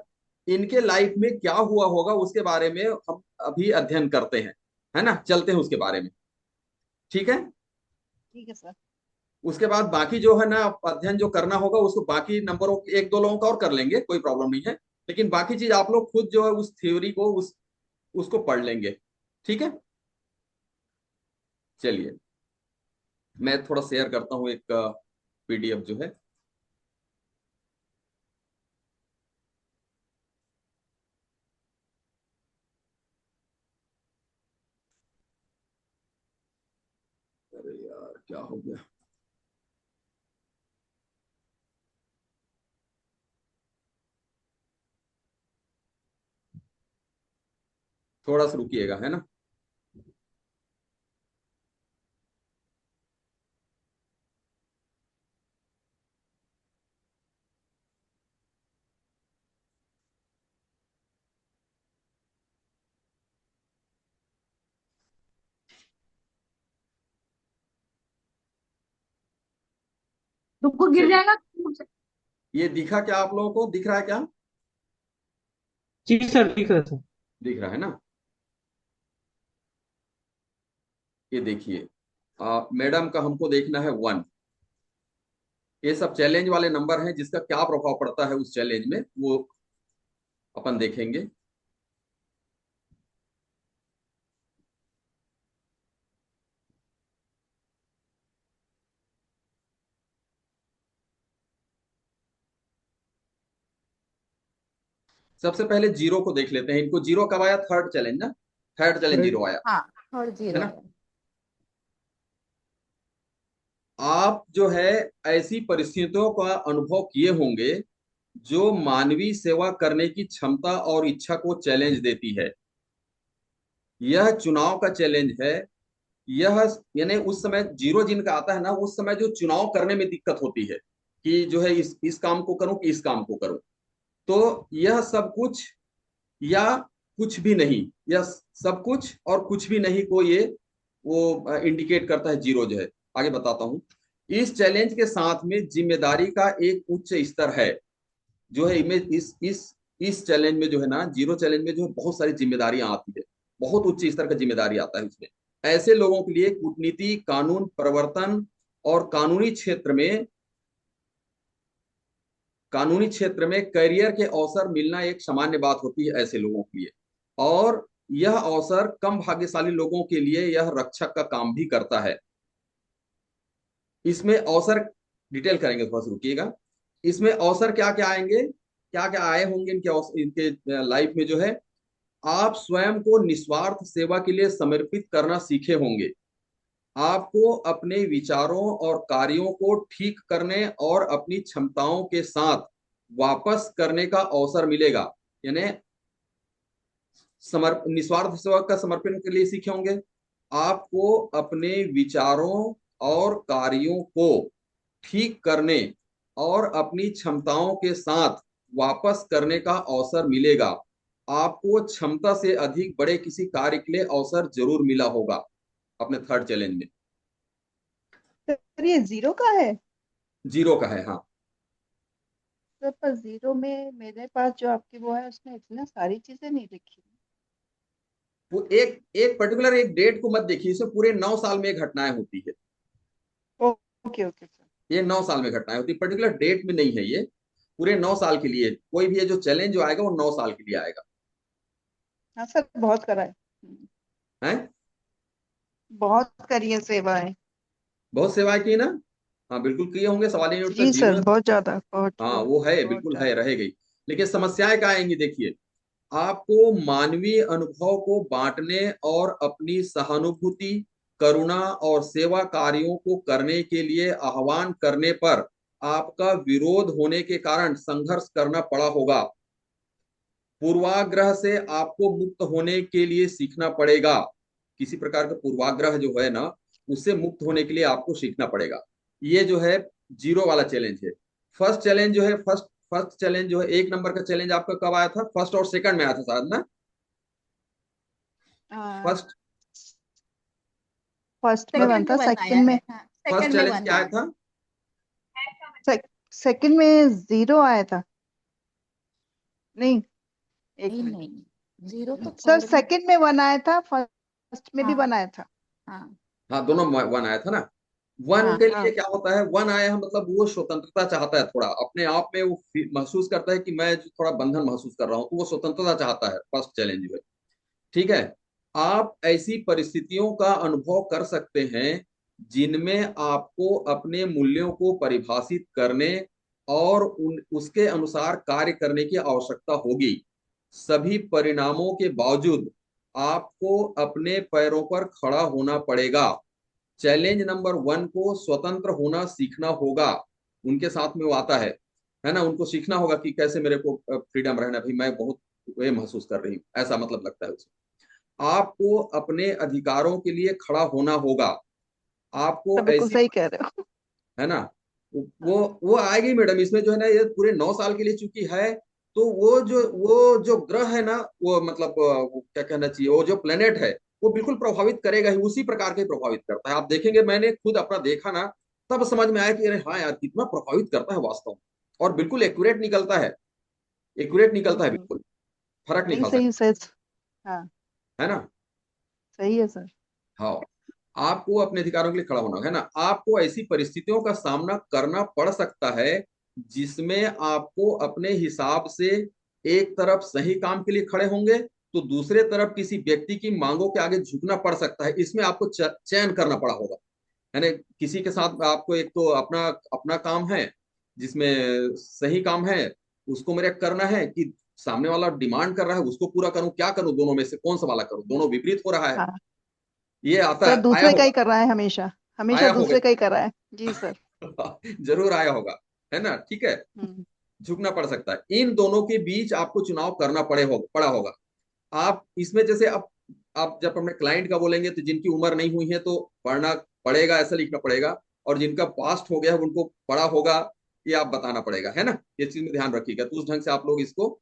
[SPEAKER 2] इनके लाइफ में क्या हुआ होगा उसके बारे में हम अभी अध्ययन करते हैं, है ना? चलते हैं उसके बारे में, ठीक है?
[SPEAKER 1] ठीक है सर।
[SPEAKER 2] उसके बाद बाकी जो है ना अध्ययन जो करना होगा उसको बाकी नंबरों एक दो लोगों का और कर लेंगे, कोई प्रॉब्लम नहीं है। लेकिन बाकी चीज आप लोग खुद जो है उस थ्योरी को उसको पढ़ लेंगे, ठीक है। चलिए मैं थोड़ा शेयर करता हूँ एक पीडीएफ जो है। अरे यार क्या हो गया। थोड़ा सा रुकिएगा, है ना।
[SPEAKER 3] तुमको गिर
[SPEAKER 2] चलिए,
[SPEAKER 3] जाएगा।
[SPEAKER 2] ये दिखा क्या आप लोगों को, दिख रहा है क्या?
[SPEAKER 9] जी सर, ठीक है सर।
[SPEAKER 2] दिख रहा है ना। ये देखिए मैडम का हमको देखना है 1। ये सब चैलेंज वाले नंबर हैं, जिसका क्या प्रभाव पड़ता है उस चैलेंज में वो अपन देखेंगे। सबसे पहले जीरो को देख लेते हैं। इनको जीरो कब आया? थर्ड चैलेंज ना, थर्ड चैलेंज जीरो आया,
[SPEAKER 6] हाँ, और
[SPEAKER 2] है
[SPEAKER 6] जीरो
[SPEAKER 2] ना।
[SPEAKER 6] है।
[SPEAKER 2] आप जो है ऐसी परिस्थितियों का अनुभव किए होंगे जो मानवीय सेवा करने की क्षमता और इच्छा को चैलेंज देती है। यह चुनाव का चैलेंज है। यह यानी उस समय जीरो जिनका आता है ना, उस समय जो चुनाव करने में दिक्कत होती है कि जो है इस काम को करूं कि इस काम को करूं। तो यह सब कुछ या कुछ भी नहीं, यह सब कुछ और कुछ भी नहीं को ये वो इंडिकेट करता है जीरो जो है। आगे बताता हूं। इस चैलेंज के साथ में जिम्मेदारी का एक उच्च स्तर है जो है। इस चैलेंज में जो है ना, जीरो चैलेंज में जो है बहुत सारी जिम्मेदारियां आती है, बहुत उच्च स्तर का जिम्मेदारी आता है उसमें। ऐसे लोगों के लिए कूटनीति, कानून प्रवर्तन और कानूनी क्षेत्र में करियर के अवसर मिलना एक सामान्य बात होती है ऐसे लोगों के लिए। और यह अवसर कम भाग्यशाली लोगों के लिए यह रक्षक का काम भी करता है। इसमें अवसर डिटेल करेंगे, थोड़ा सा रुकिएगा। इसमें अवसर क्या क्या आएंगे, क्या क्या आए होंगे इनके लाइफ में जो है। आप स्वयं को निस्वार्थ सेवा के लिए समर्पित करना सीखे होंगे। आपको अपने विचारों और कार्यों को ठीक करने और अपनी क्षमताओं के साथ वापस करने का अवसर मिलेगा। यानी निस्वार्थ सेवा का समर्पण के लिए सीखे होंगे। आपको अपने विचारों और कार्यों को ठीक करने और अपनी क्षमताओं के साथ वापस करने का अवसर मिलेगा। आपको क्षमता से अधिक बड़े किसी कार्य के लिए अवसर जरूर मिला होगा अपने थर्ड चैलेंज में।
[SPEAKER 1] सर ये जीरो का है?
[SPEAKER 2] जीरो का है, हाँ।
[SPEAKER 1] सर पर जीरो में मेरे पास जो आपकी वो है उसमें इतना सारी चीजें नहीं लिखी।
[SPEAKER 2] वो एक एक पर्टिकुलर एक डेट को मत देखिए, इसमें पूरे 9 साल में घटनाएं होती है।
[SPEAKER 1] Okay okay sir.
[SPEAKER 2] ये 9 साल में घटनाएं होती है, पर्टिकुलर डेट में नहीं है। ये पूरे 9 साल के लिए कोई भी ये जो चैलेंज जो आएगा वो 9 साल के लिए आएगा।
[SPEAKER 1] हाँ सर, बहुत करा है।
[SPEAKER 2] हैं?
[SPEAKER 1] बहुत करी है सेवाएं।
[SPEAKER 2] बहुत सेवाएं की ना। हाँ बिल्कुल किए होंगे, सवाल ही नहीं उठता।
[SPEAKER 1] जी
[SPEAKER 2] जीरो
[SPEAKER 1] सर,
[SPEAKER 2] है।
[SPEAKER 1] बहुत ज्यादा, बहुत
[SPEAKER 2] हाँ
[SPEAKER 1] बहुत
[SPEAKER 2] वो है,
[SPEAKER 1] बहुत
[SPEAKER 2] बिल्कुल है,
[SPEAKER 1] ज्यादा।
[SPEAKER 2] रहेगी। लेकिन समस्याएं क्या आएंगी देखिए। आपको मानवीय अनुभव को बांटने और अपनी सहानुभूति, करुणा और सेवा कार्यों को करने के लिए आह्वान करने पर आपका विरोध होने के कारण संघर्ष करना पड़ा होगा। पूर्वाग्रह से आपको मुक्त होने के लिए सीखना पड़ेगा। किसी प्रकार का पूर्वाग्रह जो है ना, उससे मुक्त होने के लिए आपको सीखना पड़ेगा। ये जो है जीरो वाला चैलेंज है। फर्स्ट चैलेंज जो है, फर्स्ट चैलेंज जो है, 1 नंबर का चैलेंज आपका कब आया था? फर्स्ट और सेकंड में आया था शायद ना। फर्स्ट
[SPEAKER 1] फर्स्ट में वन
[SPEAKER 6] सेकंड
[SPEAKER 1] था,
[SPEAKER 6] में वन आया
[SPEAKER 1] सेकंड में
[SPEAKER 6] है। हाँ,
[SPEAKER 2] फर्स्ट
[SPEAKER 6] सेकंड में
[SPEAKER 2] चैलेंज
[SPEAKER 6] वन
[SPEAKER 2] क्या आया
[SPEAKER 6] आया।
[SPEAKER 2] था?
[SPEAKER 1] सेकंड में जीरो आया था। नहीं, एक
[SPEAKER 6] नहीं
[SPEAKER 1] मिनट
[SPEAKER 6] नहीं, जीरो तो
[SPEAKER 1] सर,
[SPEAKER 6] थर्ड में।
[SPEAKER 1] सेकंड में वन आया था, फर्स्ट में भी
[SPEAKER 6] हाँ
[SPEAKER 1] वन आया था।
[SPEAKER 6] हाँ।
[SPEAKER 2] हाँ दोनों 1 आया था ना। वन
[SPEAKER 6] हाँ
[SPEAKER 2] के लिए क्या होता है, वन आया है मतलब वो स्वतंत्रता चाहता है, थोड़ा अपने आप में वो महसूस करता है कि मैं जो थोड़ा बंधन महसूस कर रहा हूँ, तो वो स्वतंत्रता चाहता है, फर्स्ट चैलेंज जो है। ठीक है। आप ऐसी परिस्थितियों का अनुभव कर सकते हैं जिनमें आपको अपने मूल्यों को परिभाषित करने और उसके अनुसार कार्य करने की आवश्यकता होगी। सभी परिणामों के बावजूद आपको अपने पैरों पर खड़ा होना पड़ेगा। चैलेंज नंबर 1 को स्वतंत्र होना सीखना होगा। उनके साथ में वो आता है ना, उनको सीखना होगा कि कैसे मेरे को फ्रीडम रहना, भाई मैं बहुत ये महसूस कर रही हूँ, ऐसा मतलब लगता है उसे। आपको अपने अधिकारों के लिए खड़ा होना होगा।
[SPEAKER 1] तो
[SPEAKER 2] आपको
[SPEAKER 1] बिल्कुल
[SPEAKER 2] ऐसी,
[SPEAKER 1] सही कह रहे हो।
[SPEAKER 2] है ना, वो आएगी मैडम इसमें जो है ना, ये पूरे 9 साल के लिए चुकी है। तो वो जो ग्रह है ना, वो मतलब वो क्या कहना चाहिए, वो जो प्लेनेट है वो बिल्कुल प्रभावित करेगा ही, उसी प्रकार के प्रभावित करता है। आप देखेंगे, मैंने खुद अपना देखा ना, तब समझ में आया कि अरे हाँ यार, कितना प्रभावित करता है वास्तव में, और बिल्कुल एक्यूरेट निकलता है, एक्यूरेट निकलता है,
[SPEAKER 1] हम्म,
[SPEAKER 2] बिल्कुल फर्क
[SPEAKER 1] नहीं
[SPEAKER 2] निकाल
[SPEAKER 1] सही
[SPEAKER 2] सकता
[SPEAKER 1] सच। हाँ,
[SPEAKER 2] है ना।
[SPEAKER 1] सही है सर।
[SPEAKER 2] हाँ, आपको अपने अधिकारों के लिए खड़ा होना है ना। आपको ऐसी परिस्थितियों का सामना करना पड़ सकता है जिसमें आपको अपने हिसाब से एक तरफ सही काम के लिए खड़े होंगे, तो दूसरे तरफ किसी व्यक्ति की मांगों के आगे झुकना पड़ सकता है। इसमें आपको चयन करना पड़ा होगा, है ना। किसी के साथ आपको एक तो अपना अपना काम है जिसमें सही काम है, उसको मेरे करना है, कि सामने वाला डिमांड कर रहा है उसको पूरा करूं, क्या करूं, दोनों में से कौन सा वाला करूं, दोनों विपरीत हो रहा है।
[SPEAKER 1] हाँ
[SPEAKER 2] ये आता
[SPEAKER 1] सर,
[SPEAKER 2] आया
[SPEAKER 1] दूसरे का ही
[SPEAKER 2] होगा,
[SPEAKER 1] कर रहा है हमेशा, हमेशा
[SPEAKER 2] आया होगा।
[SPEAKER 1] दूसरे का ही कर रहा है। जी सर।
[SPEAKER 2] जरूर आया होगा, है ना। ठीक है,
[SPEAKER 1] हम्म।
[SPEAKER 2] झुकना पड़ सकता है। इन दोनों के बीच आपको चुनाव करना पड़ा होगा। आप इसमें जैसे अब आप जब अपने क्लाइंट का बोलेंगे, तो जिनकी उम्र नहीं हुई है तो पढ़ना पड़ेगा, ऐसा लिखना पड़ेगा, और जिनका पास्ट हो गया है उनको पढ़ा होगा, ये आप बताना पड़ेगा, है ना। ये चीज में ध्यान रखिएगा, तो उस ढंग से आप लोग इसको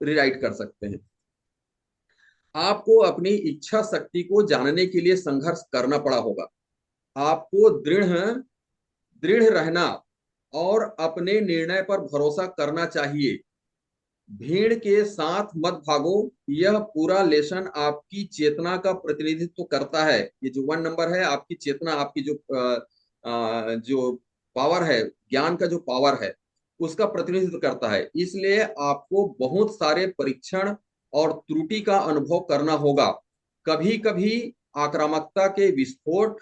[SPEAKER 2] रिराइट कर सकते हैं। आपको अपनी इच्छा शक्ति को जानने के लिए संघर्ष करना पड़ा होगा। आपको दृढ़ दृढ़ रहना और अपने निर्णय पर भरोसा करना चाहिए। भीड़ के साथ मत भागो। यह पूरा लेसन आपकी चेतना का प्रतिनिधित्व करता है। ये जो 1 नंबर है, आपकी चेतना, आपकी जो पावर है, ज्ञान का जो पावर है, उसका प्रतिनिधित्व करता है। इसलिए आपको बहुत सारे परीक्षण और त्रुटि का अनुभव करना होगा। कभी कभी आक्रामकता के विस्फोट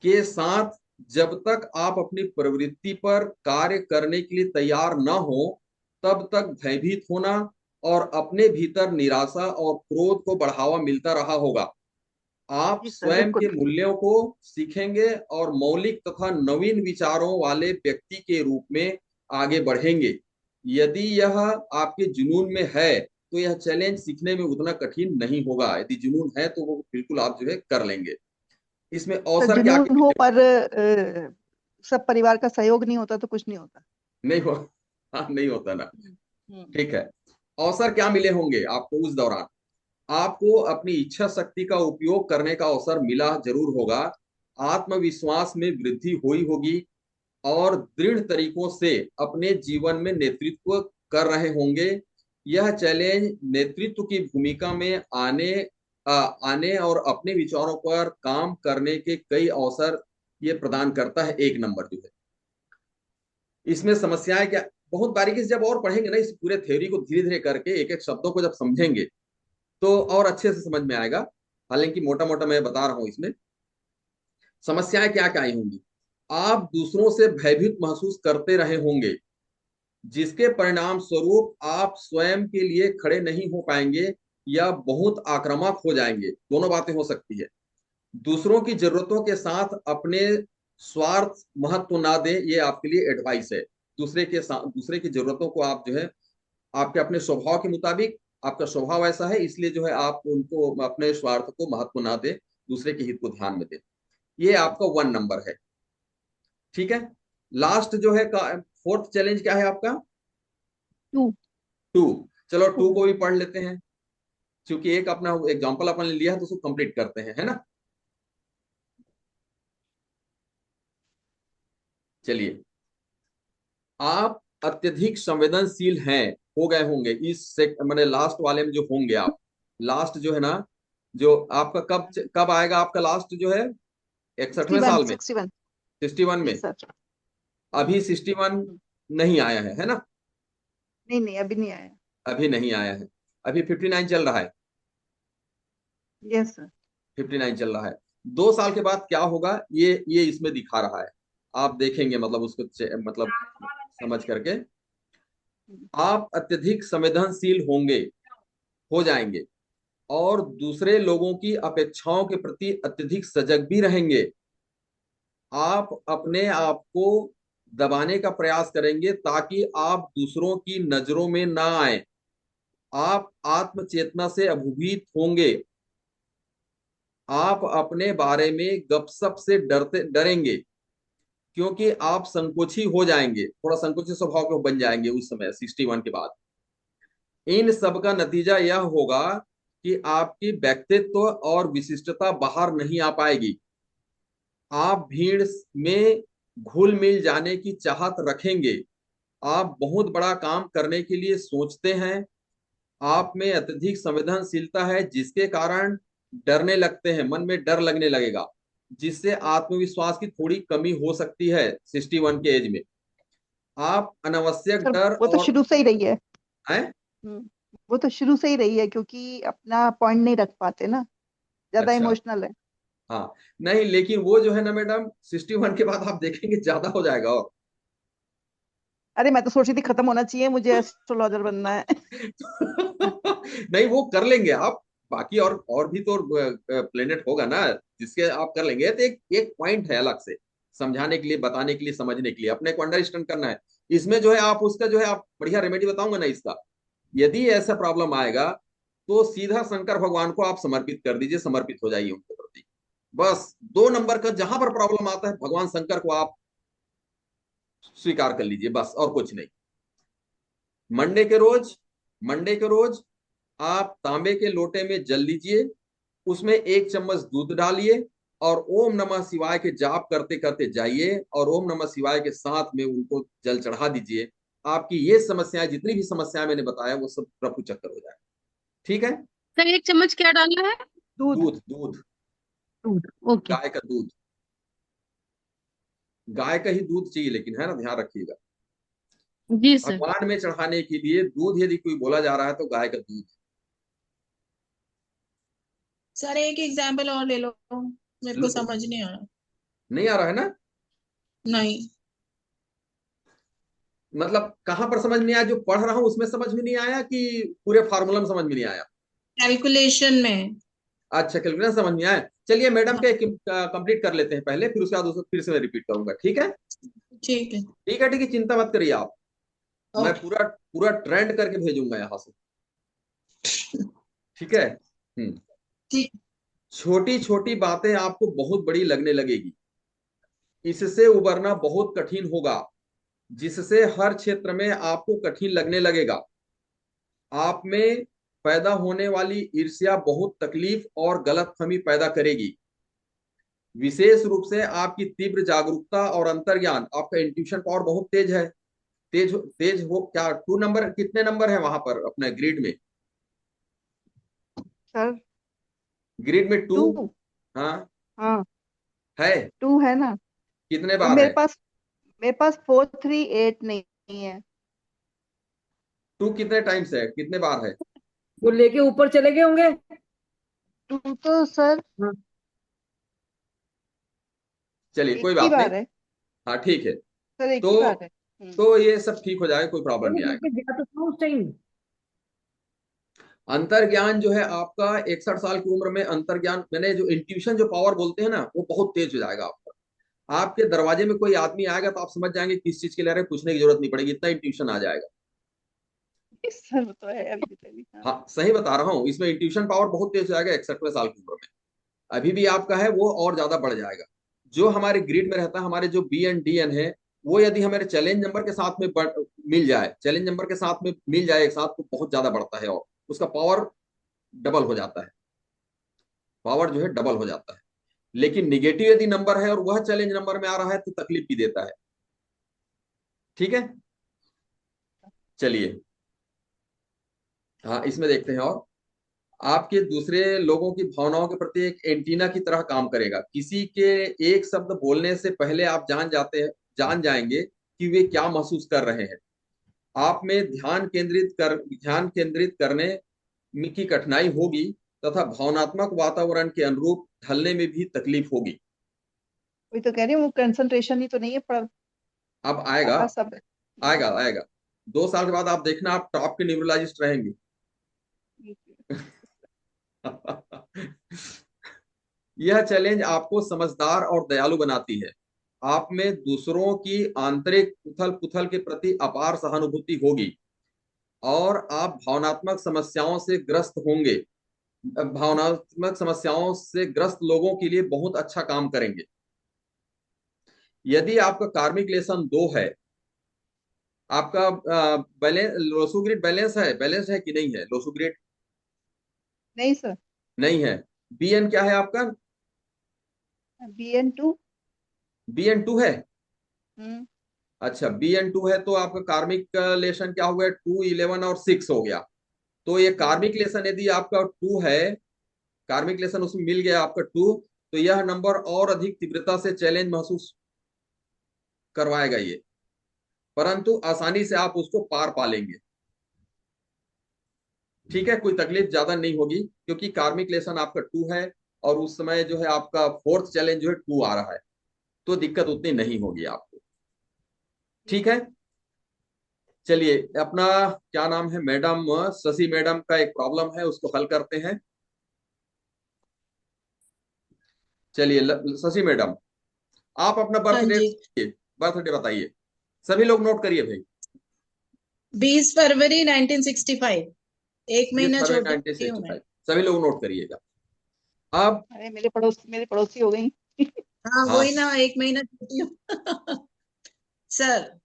[SPEAKER 2] के साथ, जब तक आप अपनी प्रवृत्ति पर कार्य करने के लिए तैयार न हो, तब तक भयभीत होना और अपने भीतर निराशा और क्रोध को बढ़ावा मिलता रहा होगा। आप
[SPEAKER 1] जी सर
[SPEAKER 2] स्वयं
[SPEAKER 1] बिल्कुल।
[SPEAKER 2] के मूल्यों को सीखेंगे और मौलिक तथा नवीन विचारों वाले व्यक्ति के रूप में आगे बढ़ेंगे। यदि यह आपके जुनून में है तो यह चैलेंज सीखने में उतना कठिन नहीं होगा। यदि जुनून है तो वो बिल्कुल आप जो है कर लेंगे। इसमें
[SPEAKER 1] सर
[SPEAKER 2] अवसर क्या क्या
[SPEAKER 1] जुनून हो
[SPEAKER 2] मिले?
[SPEAKER 1] पर सब परिवार का सहयोग नहीं होता तो कुछ नहीं होता।
[SPEAKER 2] नहीं हो, हाँ, नहीं होता ना।
[SPEAKER 1] हम्म।
[SPEAKER 2] ठीक है। अवसर क्या मिले होंगे आपको उस दौरान? आपको अपनी इच्छा शक्ति का उपयोग करने का अवसर मिला जरूर होगा। आत्मविश्वास में वृद्धि हुई होगी और दृढ़ तरीकों से अपने जीवन में नेतृत्व कर रहे होंगे। यह चैलेंज नेतृत्व की भूमिका में आने और अपने विचारों पर काम करने के कई अवसर ये प्रदान करता है। 1 नंबर जो है, इसमें समस्याएं क्या, बहुत बारीकी से जब और पढ़ेंगे ना इस पूरे थ्योरी को, धीरे धीरे करके एक एक शब्दों को जब समझेंगे तो और अच्छे से समझ में आएगा। हालांकि मोटा मोटा मैं बता रहा हूं, इसमें समस्याएं क्या क्या आई होंगी। आप दूसरों से भयभीत महसूस करते रहे होंगे, जिसके परिणाम स्वरूप आप स्वयं के लिए खड़े नहीं हो पाएंगे या बहुत आक्रामक हो जाएंगे। दोनों बातें हो सकती है। दूसरों की जरूरतों के साथ अपने स्वार्थ महत्व ना दें, ये आपके लिए एडवाइस है। दूसरे की जरूरतों को आप जो है, आपके अपने स्वभाव के मुताबिक, आपका स्वभाव ऐसा है इसलिए जो है आप उनको अपने स्वार्थ को महत्व ना दें, दूसरे के हित को ध्यान में दें। ये आपका 1 नंबर है। ठीक है। लास्ट जो है, 4th चैलेंज क्या है आपका?
[SPEAKER 1] 2।
[SPEAKER 2] 2। चलो 2 को भी पढ़ लेते हैं, क्योंकि एक अपना एग्जाम्पल अपन ने लिया है तो उसको कंप्लीट करते हैं, है ना। चलिए, आप अत्यधिक संवेदनशील हैं, हो गए होंगे इस मैंने लास्ट वाले में जो होंगे आप, लास्ट जो है ना, जो आपका कब कब आएगा आपका लास्ट जो है 61वें साल में
[SPEAKER 1] 61
[SPEAKER 2] 61
[SPEAKER 1] जी
[SPEAKER 2] में।
[SPEAKER 1] सर।
[SPEAKER 2] अभी 61 नहीं आया है ना?
[SPEAKER 1] नहीं नहीं अभी नहीं आया।
[SPEAKER 2] अभी नहीं आया है, अभी 59 चल रहा है।
[SPEAKER 1] Yes sir.
[SPEAKER 2] 59 चल रहा है। 2 साल के बाद क्या होगा ये इसमें दिखा रहा है, आप देखेंगे मतलब उसको मतलब समझ करके आप अत्यधिक संवेदनशील होंगे, हो जाएंगे, और दूसरे लोगों की अपेक्षाओं के प्रति अत्यधिक सजग भी रहेंगे। आप अपने आप को दबाने का प्रयास करेंगे ताकि आप दूसरों की नजरों में ना आए। आप आत्मचेतना से अभिभूत होंगे। आप अपने बारे में गपसप से डरेंगे, क्योंकि आप संकोची हो जाएंगे, थोड़ा संकोची स्वभाव के बन जाएंगे उस समय 61 के बाद। इन सब का नतीजा यह होगा कि आपकी व्यक्तित्व और विशिष्टता बाहर नहीं आ पाएगी। आप भीड़ में घुल मिल जाने की चाहत रखेंगे। आप बहुत बड़ा काम करने के लिए सोचते हैं। आप में अत्यधिक संवेदनशीलता है, जिसके कारण डरने लगते हैं, मन में डर लगने लगेगा, जिससे आत्मविश्वास की थोड़ी कमी हो सकती है 61 के एज में। आप अनावश्यक
[SPEAKER 1] सर
[SPEAKER 2] डर
[SPEAKER 1] वो तो
[SPEAKER 2] और
[SPEAKER 1] शुरू से ही रही है।
[SPEAKER 2] हैं?
[SPEAKER 1] वो तो शुरू से ही रही है क्योंकि अपना पॉइंट नहीं रख पाते ना, ज्यादा
[SPEAKER 2] अच्छा,
[SPEAKER 1] इमोशनल है।
[SPEAKER 2] हाँ, नहीं लेकिन वो जो है ना मैडम 61 के बाद आप देखेंगे ज्यादा हो जाएगा। और
[SPEAKER 1] अरे मैं तो सोच रही थी खत्म होना चाहिए, मुझे एस्ट्रोलॉजर बनना है।
[SPEAKER 2] नहीं वो कर लेंगे आप, बाकी और भी तो प्लेनेट होगा ना जिसके आप कर लेंगे। तो एक एक पॉइंट है अलग से समझाने के लिए, बताने के लिए, समझने के लिए, अपने को अंडरस्टैंड करना है। इसमें जो है आप उसका जो है आप बढ़िया रेमेडी बताऊंगा ना इसका। यदि ऐसा प्रॉब्लम आएगा तो सीधा शंकर भगवान को आप समर्पित कर दीजिए, समर्पित हो जाइए उनके प्रति। बस 2 नंबर का जहां पर प्रॉब्लम आता है भगवान शंकर को आप स्वीकार कर लीजिए, बस और कुछ नहीं। मंडे के रोज मंडे के रोज आप तांबे के लोटे में जल लीजिए, उसमें 1 चम्मच दूध डालिए और ओम नमः शिवाय के जाप करते करते जाइए और ओम नमः शिवाय के साथ में उनको जल चढ़ा दीजिए। आपकी ये समस्याएं, जितनी भी समस्याएं मैंने बताया, वो सब रफू चक्कर हो जाए। ठीक है?
[SPEAKER 3] सर 1 चम्मच क्या डालना है?
[SPEAKER 1] दूध।
[SPEAKER 2] दूध, दूध,
[SPEAKER 3] दूध। ओके।
[SPEAKER 2] गाय का दूध। गाय का ही दूध चाहिए लेकिन, है ना, ध्यान रखिएगा।
[SPEAKER 3] जी सर।
[SPEAKER 2] भगवान में चढ़ाने के लिए दूध यदि कोई बोला जा रहा है तो गाय का दूध।
[SPEAKER 10] सर एक एग्जाम्पल और ले लो, मेरे को
[SPEAKER 2] लो,
[SPEAKER 10] समझ नहीं आ रहा।
[SPEAKER 2] नहीं आ रहा है ना?
[SPEAKER 10] नहीं।
[SPEAKER 2] मतलब कहां पर समझ नहीं आया? जो पढ़ रहा हूं उसमें समझ में नहीं आया कि पूरे फार्मूला में समझ में नहीं आया?
[SPEAKER 10] कैलकुलेशन में।
[SPEAKER 2] अच्छा, कैलकुलेशन समझ में आया। चलिए मैडम
[SPEAKER 10] हाँ,
[SPEAKER 2] के कंप्लीट कर लेते हैं पहले, फिर उसके बाद उसको फिर से मैं रिपीट करूंगा। ठीक है?
[SPEAKER 10] ठीक है।
[SPEAKER 2] ठीक है, ठीक है, चिंता मत करिए आप। मैं
[SPEAKER 10] ओके।
[SPEAKER 2] पूरा पूरा ट्रेंड करके भेजूंगा यहाँ से। ठीक है?
[SPEAKER 10] ठीक।
[SPEAKER 2] छोटी छोटी बातें आपको बहुत बड़ी लगने लगेगी। इससे उबरना बहुत कठिन होगा, जिससे हर क्षेत्र में आपको कठिन लगने लगेगा। आप में पैदा होने वाली ईर्ष्या बहुत तकलीफ और गलतफहमी पैदा करेगी। विशेष रूप से आपकी तीव्र जागरूकता और अंतर्ज्ञान, आपका इंट्यूशन पावर बहुत तेज है। तेज हो क्या? 2 नंबर, कितने नंबर है वहां पर अपने ग्रिड में?
[SPEAKER 1] सर
[SPEAKER 2] ग्रिड में 2?
[SPEAKER 1] 2।
[SPEAKER 2] हाँ,
[SPEAKER 1] हाँ
[SPEAKER 2] है।
[SPEAKER 1] 2 है ना।
[SPEAKER 2] कितने
[SPEAKER 1] और
[SPEAKER 2] बार है?
[SPEAKER 1] मेरे पास 4 3 8 नहीं है।
[SPEAKER 2] 2 कितने टाइम्स है, कितने बार है?
[SPEAKER 8] वो लेके ऊपर चले गए होंगे।
[SPEAKER 1] 2 तो सर
[SPEAKER 8] हाँ।
[SPEAKER 2] चलिए
[SPEAKER 1] एक
[SPEAKER 2] कोई
[SPEAKER 1] ही
[SPEAKER 2] बात नहीं।
[SPEAKER 1] बार है।
[SPEAKER 2] हाँ ठीक है।
[SPEAKER 1] सर एक
[SPEAKER 2] तो
[SPEAKER 1] ही बार है।
[SPEAKER 2] तो ये सब ठीक हो जाएगा, कोई प्रॉब्लम
[SPEAKER 8] वो
[SPEAKER 2] नहीं आएगा।
[SPEAKER 8] लेके गया तो था उस टाइम।
[SPEAKER 2] अंतर्ज्ञान जो है आपका 61 साल की उम्र में, अंतर्ज्ञान मैंने जो इंट्यूशन जो पावर बोलते हैं ना, वो बहुत तेज हो जाएगा आपका। आपके दरवाजे में कोई आदमी आएगा तो आप समझ जाएंगे किस चीज के लिए आ रहे हैं, पूछने की जरूरत नहीं पड़ेगी, इतना इंट्यूशन आ जाएगा।
[SPEAKER 1] सर वो तो है अभी भी। हाँ।
[SPEAKER 2] हाँ सही बता रहा हूँ, इसमें इंट्यूशन पावर बहुत तेज हो जाएगा 61वें साल की उम्र में। अभी भी आपका है, वो और ज्यादा बढ़ जाएगा। जो हमारे ग्रिड में रहता है, हमारे जो बी एन डी एन है, वो यदि हमारे चैलेंज नंबर के साथ में मिल जाए, चैलेंज नंबर के साथ में मिल जाए एक साथ, तो बहुत ज्यादा बढ़ता है और उसका पावर डबल हो जाता है। पावर जो है डबल हो जाता है। लेकिन निगेटिव यदि नंबर है और वह चैलेंज नंबर में आ रहा है तो तकलीफ भी देता है। ठीक है? चलिए, हाँ इसमें देखते हैं। और आपके दूसरे लोगों की भावनाओं के प्रति एक एंटीना की तरह काम करेगा। किसी के एक शब्द बोलने से पहले आप जान जाएंगे कि वे क्या महसूस कर रहे हैं। आप में ध्यान केंद्रित करने की कठिनाई होगी तथा भावनात्मक वातावरण के अनुरूप ढलने में भी तकलीफ होगी।
[SPEAKER 1] वही तो कह रही हूँ, वो कंसंट्रेशन ही तो नहीं है पर
[SPEAKER 2] अब आएगा
[SPEAKER 1] आपका सब
[SPEAKER 2] आएगा आएगा 2 साल के बाद आप देखना, आप टॉप के न्यूरोलॉजिस्ट रहेंगे। यह चैलेंज आपको समझदार और दयालु बनाती है। आप में दूसरों की आंतरिक उथल पुथल के प्रति अपार सहानुभूति होगी और आप भावनात्मक समस्याओं से ग्रस्त होंगे। भावनात्मक समस्याओं से ग्रस्त लोगों के लिए बहुत अच्छा काम करेंगे। यदि आपका कार्मिक लेसन 2 है, आपका लोसुग्रिड बैलेंस है कि नहीं है? लोसुग्रिड
[SPEAKER 1] नहीं सर।
[SPEAKER 2] नहीं है। बीएन क्या है आपका?
[SPEAKER 1] BN2।
[SPEAKER 2] BN2 है। अच्छा, BN2 है तो आपका कार्मिक लेसन क्या हो गया? 2, 11 और 6 हो गया। तो ये कार्मिक लेसन यदि आपका 2 है, कार्मिक लेसन उसमें मिल गया आपका 2, तो यह नंबर और अधिक तीव्रता से चैलेंज महसूस करवाएगा ये, परंतु आसानी से आप उसको पार पा लेंगे। ठीक है, कोई तकलीफ ज्यादा नहीं होगी क्योंकि कार्मिक लेसन आपका 2 है और उस समय जो है आपका 4th चैलेंज जो है 2 आ रहा है, तो दिक्कत उतनी नहीं होगी आपको। ठीक है, चलिए अपना क्या नाम है, मैडम शशि मैडम का एक प्रॉब्लम है, उसको हल करते हैं। चलिए शशि मैडम, आप अपना बर्थडे बताइए। सभी लोग नोट करिए भाई।
[SPEAKER 10] 20 फरवरी 1965, एक महीना
[SPEAKER 2] 20 फरवरी
[SPEAKER 10] छोटी हूँ मैं।
[SPEAKER 2] 1965, सभी लोग नोट करिएगा। अब
[SPEAKER 1] अरे मेरे पड़ोसी हो गई।
[SPEAKER 10] हाँ वही ना, एक महीना छोटी हूँ। सर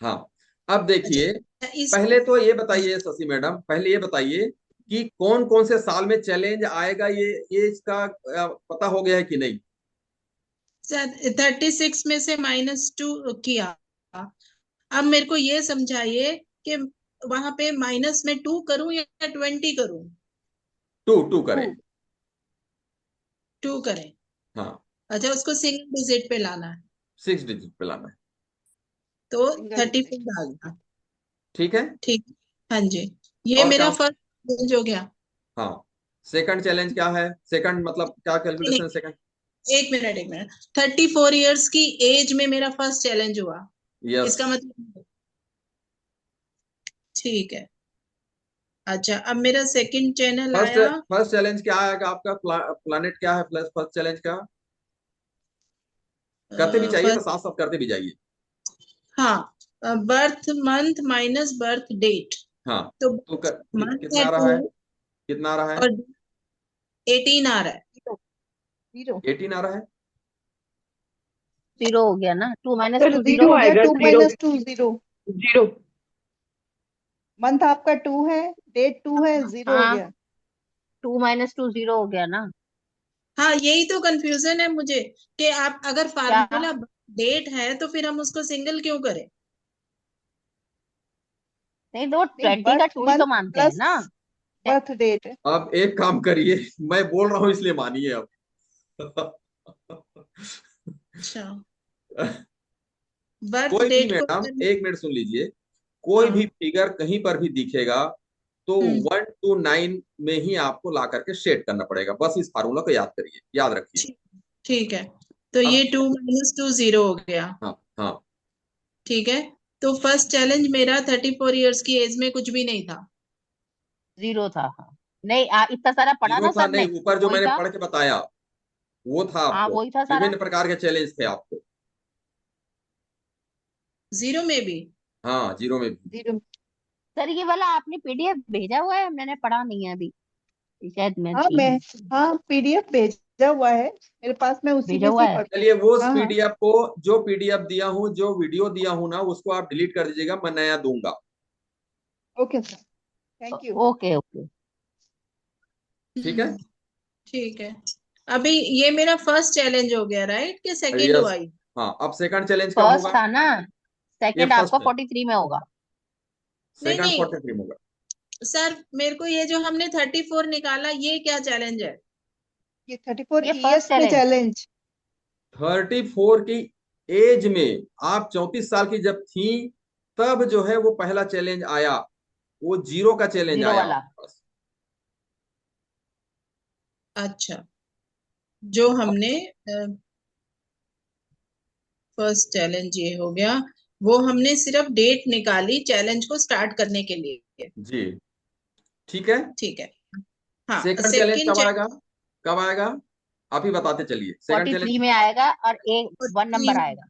[SPEAKER 2] हाँ, अब देखिए, पहले तो ये बताइए शशि मैडम, पहले ये बताइए कि कौन कौन से साल में चैलेंज आएगा, ये इसका पता हो गया है कि नहीं?
[SPEAKER 10] सर 36 में से -2 किया। अब मेरे को ये समझाइए कि वहां पे माइनस में 2 करूं या 20 करूं?
[SPEAKER 2] 2 करें।
[SPEAKER 10] 2 करें।
[SPEAKER 2] हाँ,
[SPEAKER 10] अच्छा, उसको सिंगल डिजिट पे लाना है
[SPEAKER 2] 6 डिजिट पे लाना है।
[SPEAKER 10] तो 34 आ गया।
[SPEAKER 2] ठीक है,
[SPEAKER 10] ठीक, हाँ जी, ये
[SPEAKER 2] और
[SPEAKER 10] मेरा
[SPEAKER 2] क्या?
[SPEAKER 10] फर्स्ट चैलेंज हो गया।
[SPEAKER 2] हाँ, सेकंड चैलेंज क्या है? सेकंड मतलब क्या कैलकुलेशन? सेकंड,
[SPEAKER 10] एक मिनट 34 इयर्स की एज में मेरा फर्स्ट चैलेंज हुआ।
[SPEAKER 2] यस।
[SPEAKER 10] इसका मतलब, ठीक है। अच्छा, अब मेरा सेकंड चैनल आया।
[SPEAKER 2] फर्स्ट चैलेंज क्या आएगा आपका? प्लानेट क्या है फर्स्ट चैलेंज का? करते भी चाहिए तो साथ साथ करते भी जाइए।
[SPEAKER 10] हाँ, birth month minus birth date.
[SPEAKER 2] हाँ,
[SPEAKER 10] तो
[SPEAKER 2] कितना आ रहा है? कितना आ रहा है?
[SPEAKER 10] और 18 आ रहा है।
[SPEAKER 2] 18 आ रहा है।
[SPEAKER 7] 0 हो गया ना, 2 - 2
[SPEAKER 1] 0
[SPEAKER 7] 0
[SPEAKER 1] हो गया। 2 - 2 0।
[SPEAKER 8] 0
[SPEAKER 1] मंथ आपका 2 है, डेट 2 है, 0 हो
[SPEAKER 7] हाँ,
[SPEAKER 1] गया।
[SPEAKER 7] 2 - 2 0 हो गया ना।
[SPEAKER 10] हाँ, यही तो कंफ्यूजन है मुझे कि आप अगर
[SPEAKER 7] क्या?
[SPEAKER 10] फार्मूला डेट है तो फिर हम उसको सिंगल क्यों करें?
[SPEAKER 7] नहीं, तो 20 का
[SPEAKER 1] बर्थ
[SPEAKER 7] 2 ही
[SPEAKER 1] मंथ
[SPEAKER 7] तो मानते हैं
[SPEAKER 1] प्लस
[SPEAKER 7] ना।
[SPEAKER 1] Birth date.
[SPEAKER 2] अब एक काम करिए, मैं बोल रहा हूं इसलिए मानिए अब।
[SPEAKER 10] अच्छा, बर्थ
[SPEAKER 2] कोई भी
[SPEAKER 10] डेट को
[SPEAKER 2] मैडम, एक मिनट सुन लीजिए, कोई भी फिगर कहीं पर भी दिखेगा तो 1 to 9 में ही आपको ला करके शेड करना पड़ेगा। बस इस फार्मूला को याद करिए, याद रखिए।
[SPEAKER 10] ठीक है, तो ये 2 - 2 0 हो गया।
[SPEAKER 2] हाँ हाँ,
[SPEAKER 10] ठीक है, तो फर्स्ट चैलेंज मेरा 34 इयर्स की एज में कुछ भी नहीं था।
[SPEAKER 7] 0 था। हाँ, नहीं इतना सारा पढ़ा
[SPEAKER 2] 0
[SPEAKER 7] ना
[SPEAKER 2] था
[SPEAKER 7] सर
[SPEAKER 2] नहीं,
[SPEAKER 7] ने,
[SPEAKER 2] ऊपर जो
[SPEAKER 7] वही
[SPEAKER 2] मैंने
[SPEAKER 7] था।
[SPEAKER 2] पढ़ के बताया वो था
[SPEAKER 7] हाँ,
[SPEAKER 2] आपको।
[SPEAKER 7] वही था सारा।
[SPEAKER 2] विभिन्न प्रकार के चैलेंज थे आपको।
[SPEAKER 10] 0 में भी?
[SPEAKER 2] हाँ, 0 में भी।
[SPEAKER 1] 0।
[SPEAKER 7] सर ये वाला आपने PDF भेजा हुआ है? मैंने पढ़ा नहीं है अभी, शायद मैं
[SPEAKER 1] हाँ PDF भेजा हुआ है मेरे पास, मैं उसी
[SPEAKER 7] भेजा
[SPEAKER 1] में
[SPEAKER 7] हुआ
[SPEAKER 1] से
[SPEAKER 7] है।
[SPEAKER 1] पढ़ती
[SPEAKER 2] चलिए, वो
[SPEAKER 1] हाँ हाँ।
[SPEAKER 2] PDF को, जो PDF दिया हूँ, जो वीडियो दिया हूँ ना, उसको आप डिलीट कर दीजिएगा, मैं नया दूंगा।
[SPEAKER 1] Okay sir, thank you.
[SPEAKER 7] Okay okay.
[SPEAKER 2] ठीक है,
[SPEAKER 10] ठीक है। अभी ये मेरा फर्स्ट चैलेंज हो गया, राइट, कि सेकंड हुआ
[SPEAKER 2] यस।
[SPEAKER 10] ये?
[SPEAKER 2] हाँ, अब सेकंड चैलेंज कब
[SPEAKER 7] फर्स्ट
[SPEAKER 2] होगा?
[SPEAKER 7] था ना,
[SPEAKER 2] ये
[SPEAKER 7] सेकंड
[SPEAKER 2] फर्स्ट
[SPEAKER 7] आपका
[SPEAKER 2] है,
[SPEAKER 7] 43 में होगा।
[SPEAKER 10] नहीं
[SPEAKER 2] सेकंड
[SPEAKER 10] नहीं,
[SPEAKER 2] 43 में होगा।
[SPEAKER 10] सर मेरे को ये जो हमने 34 निकाला ये क्या चैलेंज है?
[SPEAKER 1] ये 34
[SPEAKER 7] ये
[SPEAKER 1] ईयर्स
[SPEAKER 7] फर्स्ट
[SPEAKER 1] में
[SPEAKER 7] चैलेंज।
[SPEAKER 1] चैलेंज।
[SPEAKER 2] 34 की एज में, आप 34 साल की जब थी तब जो है वो पहला चैलेंज आया, वो 0 का चैलेंज
[SPEAKER 7] 0
[SPEAKER 2] आया
[SPEAKER 7] वाला।
[SPEAKER 2] आपके पास।
[SPEAKER 10] अच्छा, जो हमने फर्स्ट चैलेंज ये हो गया, वो हमने सिर्फ डेट निकाली चैलेंज को स्टार्ट करने के लिए।
[SPEAKER 2] जी ठीक है।
[SPEAKER 10] ठीक है। हाँ,
[SPEAKER 2] सेकंड चैलेंज
[SPEAKER 10] सेकंड
[SPEAKER 2] कब आएगा? कब आएगा आप ही बताते चलिए। सेकंड
[SPEAKER 7] 43
[SPEAKER 2] चैलेंज
[SPEAKER 7] में आएगा और एक 1 नंबर आएगा।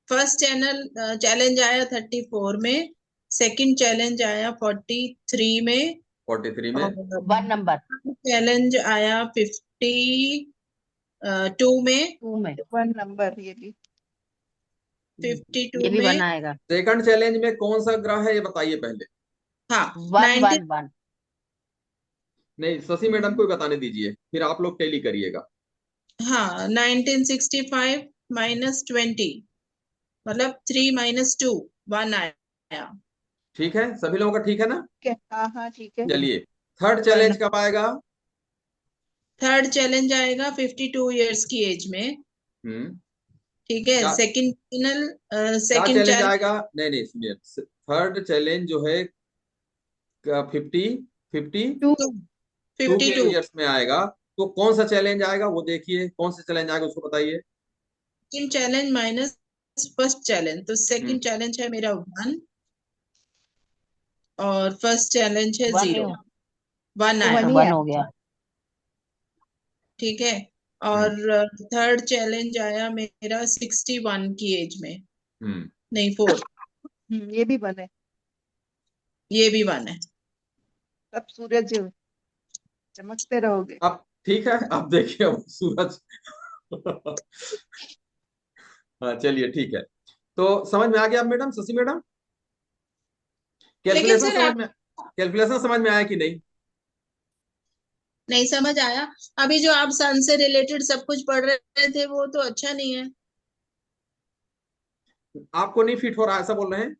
[SPEAKER 10] फर्स्ट चैलेंज आया 34 में, सेकंड चैलेंज आया 43 में,
[SPEAKER 2] 43 में,
[SPEAKER 10] और
[SPEAKER 7] 1 नंबर
[SPEAKER 10] चैलेंज आया 52 में,
[SPEAKER 7] 2 में।
[SPEAKER 1] 1 नंबर ये भी।
[SPEAKER 10] 52
[SPEAKER 7] ये भी 1
[SPEAKER 10] में।
[SPEAKER 7] आएगा।
[SPEAKER 2] सेकंड चैलेंज में कौन सा ग्रह है ये बताइए पहले।
[SPEAKER 10] हाँ,
[SPEAKER 7] 1 1 1।
[SPEAKER 2] नहीं, शशि मैडम को ही बताने दीजिए, फिर आप लोग टैली करिएगा।
[SPEAKER 10] हाँ, 1965 -20, मतलब 3 - 2 1 आया।
[SPEAKER 2] ठीक है, सभी लोगों का ठीक है ना?
[SPEAKER 1] ठीक है, हाँ हाँ ठीक है।
[SPEAKER 2] चलिए, थर्ड चैलेंज कब आएगा?
[SPEAKER 10] थर्ड चैलेंज आएगा 52 इयर्स की एज में।
[SPEAKER 2] हम्म
[SPEAKER 10] ठीक है।
[SPEAKER 2] क्या
[SPEAKER 10] सेकंड फाइनल
[SPEAKER 2] क्या
[SPEAKER 10] सेकंड
[SPEAKER 2] चैलेंज
[SPEAKER 10] चैलेंज
[SPEAKER 2] आएगा? नहीं नहीं, सुनिए, थर्ड चैलेंज जो है 52 के
[SPEAKER 10] 52
[SPEAKER 2] ईयर्स में आएगा। तो कौन सा चैलेंज आएगा वो देखिए, कौन सा चैलेंज आएगा उसको बताइए।
[SPEAKER 10] Second challenge minus first challenge, तो
[SPEAKER 2] हम्म
[SPEAKER 10] सेकंड चैलेंज है मेरा 1 और फर्स्ट चैलेंज है
[SPEAKER 7] 1
[SPEAKER 10] 0। 1
[SPEAKER 1] तो
[SPEAKER 10] आया।
[SPEAKER 1] 1 ही
[SPEAKER 7] 1
[SPEAKER 1] है।
[SPEAKER 7] हो गया।
[SPEAKER 10] ठीक है। और थर्ड चैलेंज आया मेरा 61 की एज में,
[SPEAKER 2] हम्म
[SPEAKER 10] नहीं 4,
[SPEAKER 1] ये भी 1 है।
[SPEAKER 10] ये भी 1 है।
[SPEAKER 1] तब सूरज चमकते रहोगे।
[SPEAKER 2] अब ठीक है, अब देखिए अब सूरज हाँ चलिए ठीक है। तो समझ में आ गया अब मैडम, शशि मैडम?
[SPEAKER 10] लेकिन
[SPEAKER 2] कैलकुलेशन
[SPEAKER 10] सर
[SPEAKER 2] समझ
[SPEAKER 10] आप
[SPEAKER 2] में, कैलकुलेशन समझ में आया कि नहीं?
[SPEAKER 10] नहीं समझ आया। अभी जो आप सन से रिलेटेड सब कुछ पढ़ रहे थे वो तो अच्छा नहीं है।
[SPEAKER 2] आपको नहीं फिट हो रहा ऐसा बोल रहे हैं?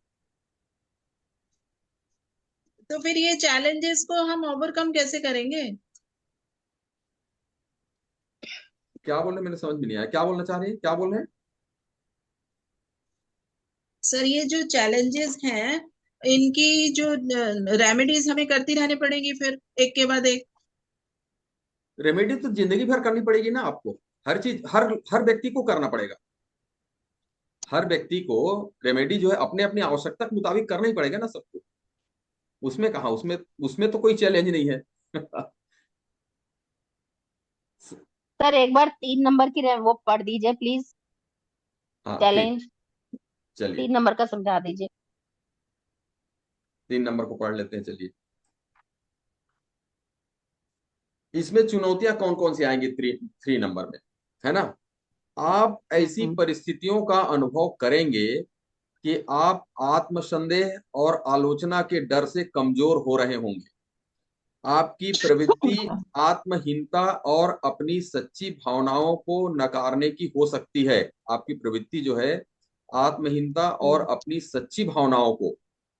[SPEAKER 10] तो फिर ये चैलेंजेस को हम ओवरकम कैसे करेंगे?
[SPEAKER 2] क्या बोल रहे हैं, मैंने समझ में नहीं आया, क्या बोलना चाह रही है, क्या बोल रहे हैं?
[SPEAKER 10] सर ये जो चैलेंजेस हैं इनकी जो रेमेडीज हमें करती रहनी पड़ेगी फिर एक के बाद एक।
[SPEAKER 2] रेमेडी तो जिंदगी भर करनी पड़ेगी ना आपको। हर चीज, हर हर व्यक्ति को करना पड़ेगा। हर व्यक्ति को रेमेडी जो है अपने अपनी आवश्यकता के मुताबिक करना ही पड़ेगा ना सबको। उसमें कहा, उसमें उसमें तो कोई चैलेंज नहीं है
[SPEAKER 7] सर एक बार 3 नंबर की वो पढ़ दीजिए प्लीज।
[SPEAKER 2] हाँ ठीक,
[SPEAKER 7] चैलेंज
[SPEAKER 2] चलिए
[SPEAKER 7] 3 नंबर का समझा दीजिए।
[SPEAKER 2] 3 नंबर को पढ़ लेते हैं, चलिए। इसमें चुनौतियां कौन कौन सी आएंगी 3 नंबर में, है ना? आप ऐसी
[SPEAKER 7] हम्म।
[SPEAKER 2] परिस्थितियों का अनुभव करेंगे कि आप आत्मसंदेह और आलोचना के डर से कमजोर हो रहे होंगे। आपकी प्रवृत्ति आत्महीनता और अपनी सच्ची भावनाओं को नकारने की हो सकती है। आपकी प्रवृत्ति जो है आत्महीनता और अपनी सच्ची भावनाओं को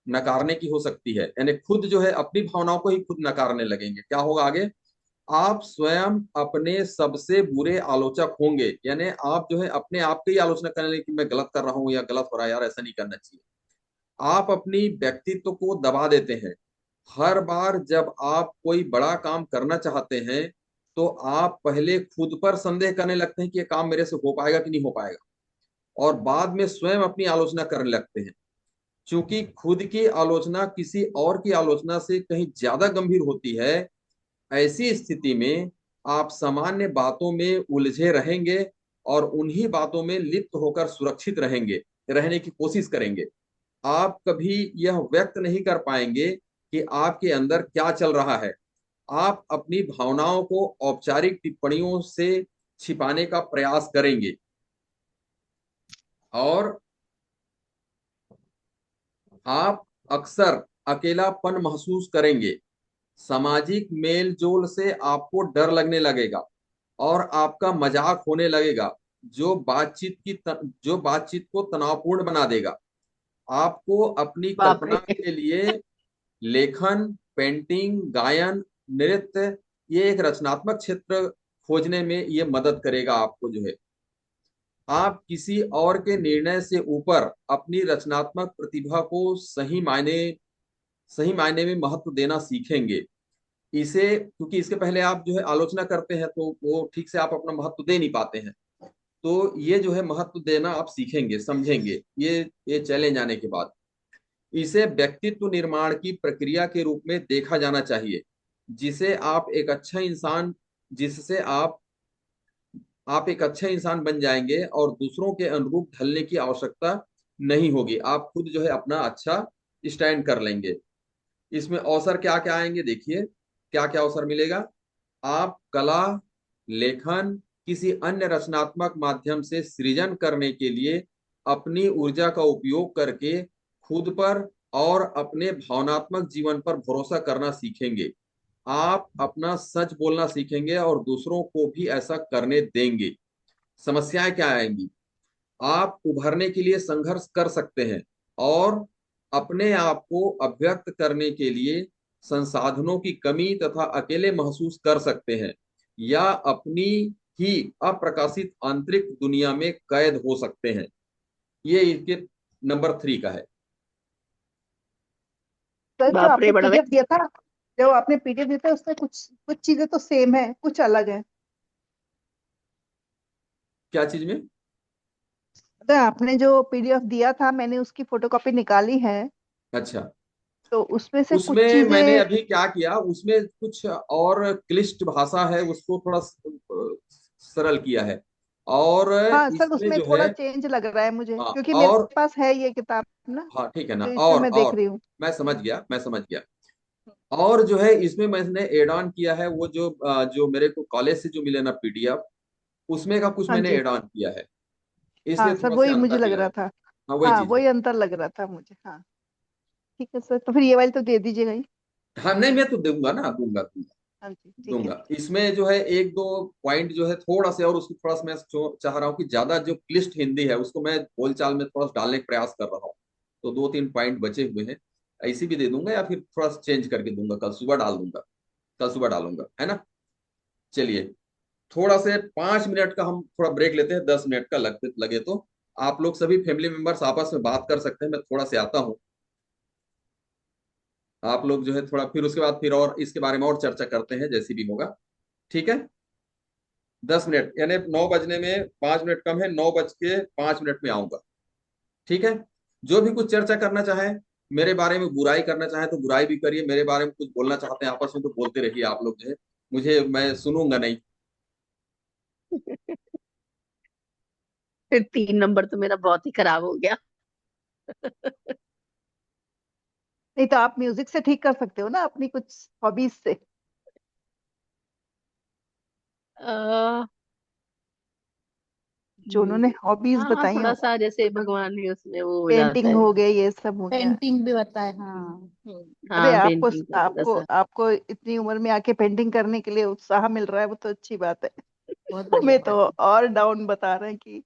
[SPEAKER 2] नकारने की हो सकती है, यानी खुद जो है अपनी भावनाओं को ही खुद नकारने लगेंगे। क्या होगा आगे? आप स्वयं अपने सबसे बुरे आलोचक होंगे, यानी आप जो है अपने आप की आलोचना करने लगे कि मैं गलत कर रहा हूं या गलत हो रहा है, यार ऐसा नहीं करना चाहिए। आप अपनी व्यक्तित्व को दबा देते हैं। हर बार जब आप कोई बड़ा काम करना चाहते हैं तो आप पहले खुद पर संदेह करने लगते हैं कि ये काम मेरे से हो पाएगा कि नहीं हो पाएगा, और बाद में स्वयं अपनी आलोचना करने लगते हैं। क्योंकि खुद की आलोचना किसी और की आलोचना से कहीं ज्यादा गंभीर होती है, ऐसी स्थिति में आप सामान्य बातों में उलझे रहेंगे और उन्हीं बातों में लिप्त होकर सुरक्षित रहेंगे, रहने की कोशिश करेंगे। आप कभी यह व्यक्त नहीं कर पाएंगे कि आपके अंदर क्या चल रहा है। आप अपनी भावनाओं को औपचारिक टिप्पणियों से छिपाने का प्रयास करेंगे और आप अक्सर अकेलापन महसूस करेंगे। सामाजिक मेल जोल से आपको डर लगने लगेगा और आपका मजाक होने लगेगा, जो बातचीत को तनावपूर्ण बना देगा। आपको अपनी
[SPEAKER 7] बाप
[SPEAKER 2] कल्पना
[SPEAKER 7] रे।
[SPEAKER 2] के लिए लेखन, पेंटिंग, गायन, नृत्य, ये एक रचनात्मक क्षेत्र खोजने में ये मदद करेगा आपको जो है। आप किसी और के निर्णय से ऊपर अपनी रचनात्मक प्रतिभा को सही मायने में महत्व देना सीखेंगे। इसे क्योंकि इसके पहले आप जो है आलोचना करते हैं तो वो ठीक से आप अपना महत्व दे नहीं पाते हैं, तो ये जो है महत्व देना आप सीखेंगे, समझेंगे ये चैलेंज आने के बाद। इसे व्यक्तित्व निर्माण की प्रक्रिया के रूप में देखा जाना चाहिए, जिसे आप एक अच्छा इंसान जिससे आप एक अच्छा इंसान बन जाएंगे और दूसरों के अनुरूप ढलने की आवश्यकता नहीं होगी। आप खुद जो है अपना अच्छा स्टैंड कर लेंगे। इसमें अवसर क्या क्या आएंगे, देखिए क्या क्या अवसर मिलेगा। आप कला, लेखन, किसी अन्य रचनात्मक माध्यम से सृजन करने के लिए अपनी ऊर्जा का उपयोग करके खुद पर और अपने भावनात्मक जीवन पर भरोसा करना सीखेंगे। आप अपना सच बोलना सीखेंगे और दूसरों को भी ऐसा करने देंगे। समस्याएं क्या आएंगी, आप उभरने के लिए संघर्ष कर सकते हैं और अपने आप को अभिव्यक्त करने के लिए संसाधनों की कमी तथा अकेले महसूस कर सकते हैं, या अपनी ही अप्रकाशित आंतरिक दुनिया में कैद हो सकते हैं। ये इसके नंबर 3 का है।
[SPEAKER 1] सर जो
[SPEAKER 7] बाप
[SPEAKER 1] आपने
[SPEAKER 7] रे, बड़ा
[SPEAKER 1] पीडीएफ दिया था, जो आपने पीडीएफ दिया था उसमें कुछ कुछ चीजें तो सेम है, कुछ अलग है।
[SPEAKER 2] क्या चीज में?
[SPEAKER 1] तो आपने जो पीडीएफ दिया था मैंने उसकी फोटोकॉपी निकाली है,
[SPEAKER 2] अच्छा,
[SPEAKER 1] तो उसमें से कुछ
[SPEAKER 2] उसमें मैंने
[SPEAKER 1] चीजें।
[SPEAKER 2] अभी क्या किया, उसमें कुछ और क्लिष्ट भाषा है, उसको थोड़ा सरल किया है। और
[SPEAKER 1] हाँ सर,
[SPEAKER 2] इसमें
[SPEAKER 1] उसमें
[SPEAKER 2] जो है,
[SPEAKER 1] थोड़ा चेंज लग रहा है मुझे,
[SPEAKER 2] हाँ,
[SPEAKER 1] क्योंकि मेरे
[SPEAKER 2] और
[SPEAKER 1] पास है ये किताब ना,
[SPEAKER 2] हाँ ठीक है ना,
[SPEAKER 1] तो इसमें मैं देख
[SPEAKER 2] और
[SPEAKER 1] रही हूँ।
[SPEAKER 2] मैं समझ गया। और जो है इसमें मैंने एड ऑन किया है वो जो मेरे को कॉलेज से जो मिले ना पीडीएफ, उसमें का कुछ
[SPEAKER 1] हाँ
[SPEAKER 2] मैंने
[SPEAKER 1] जी।
[SPEAKER 2] एड ऑन किया है,
[SPEAKER 1] हाँ
[SPEAKER 2] इसलिए
[SPEAKER 1] सर,
[SPEAKER 2] थोड़ा सा
[SPEAKER 1] वही मुझे
[SPEAKER 2] अंतर
[SPEAKER 1] लग
[SPEAKER 2] दिया
[SPEAKER 1] रहा
[SPEAKER 2] है।
[SPEAKER 1] था।
[SPEAKER 2] हाँ वही
[SPEAKER 1] हाँ
[SPEAKER 2] चीज है।
[SPEAKER 1] वही अंतर लग रहा था मुझे। हाँ ठीक है सर, तो फिर ये वाली तो दे दीजिएगा ही।
[SPEAKER 2] हाँ नहीं, मैं तो दूंगा ना, दूंगा
[SPEAKER 1] हाँ जी ठीक है।
[SPEAKER 2] दूंगा। इसमें जो है एक दो पॉइंट जो है थोड़ा से, और उसको थोड़ा सा मैं चाह रहा हूँ कि ज्यादा जो क्लिष्ट हिंदी है उसको मैं बोलचाल में थोड़ा सा डालने का प्रयास कर रहा हूँ। तो 2-3 पॉइंट बचे हुए हैं, ऐसी भी दे दूंगा या फिर थोड़ा सा चेंज करके दूंगा, कल सुबह डाल दूंगा, कल सुबह डालूंगा, है ना। चलिए, थोड़ा से 5 मिनट का हम थोड़ा ब्रेक लेते हैं, 10 मिनट का लगे तो आप लोग सभी फैमिली मेंबर्स आपस में बात कर सकते हैं। मैं थोड़ा से आता हूँ, आप लोग जो है थोड़ा, फिर उसके बाद फिर और इसके बारे में और चर्चा करते हैं जैसी भी होगा। ठीक है, 10 मिनट यानी 9 बजने में 5 मिनट कम है, 9:05 में आऊंगा। ठीक है, जो भी कुछ चर्चा करना चाहे, मेरे बारे में बुराई करना चाहे तो बुराई भी करिए, मेरे बारे में कुछ बोलना चाहते हैं आपस में तो बोलते रहिए आप लोग जो है, मैं सुनूंगा नहीं।
[SPEAKER 7] फिर 3 नंबर तो मेरा बहुत ही खराब हो गया।
[SPEAKER 1] नहीं तो आप म्यूजिक से ठीक कर सकते हो ना, अपनी कुछ हॉबीज से।
[SPEAKER 7] अह,
[SPEAKER 1] जो उन्होंने हॉबीज
[SPEAKER 7] हाँ हाँ,
[SPEAKER 1] बताई
[SPEAKER 7] थोड़ा
[SPEAKER 1] हो,
[SPEAKER 7] सा जैसे भगवान ने उसमें वो हो जाता
[SPEAKER 1] पेंटिंग
[SPEAKER 7] है।
[SPEAKER 1] हो गया, ये सब हो गया।
[SPEAKER 6] पेंटिंग भी बताए, हाँ।
[SPEAKER 1] अरे
[SPEAKER 7] हाँ,
[SPEAKER 1] आपको
[SPEAKER 7] पेंटिंग का थोड़ा
[SPEAKER 1] आपको
[SPEAKER 7] सा।
[SPEAKER 1] आपको इतनी उम्र में आके पेंटिंग करने के लिए उत्साह मिल रहा है, वो तो अच्छी बात है।
[SPEAKER 6] बहुत बढ़िया
[SPEAKER 1] हमें तो
[SPEAKER 6] बात है।
[SPEAKER 1] और डाउन बता रहे हैं कि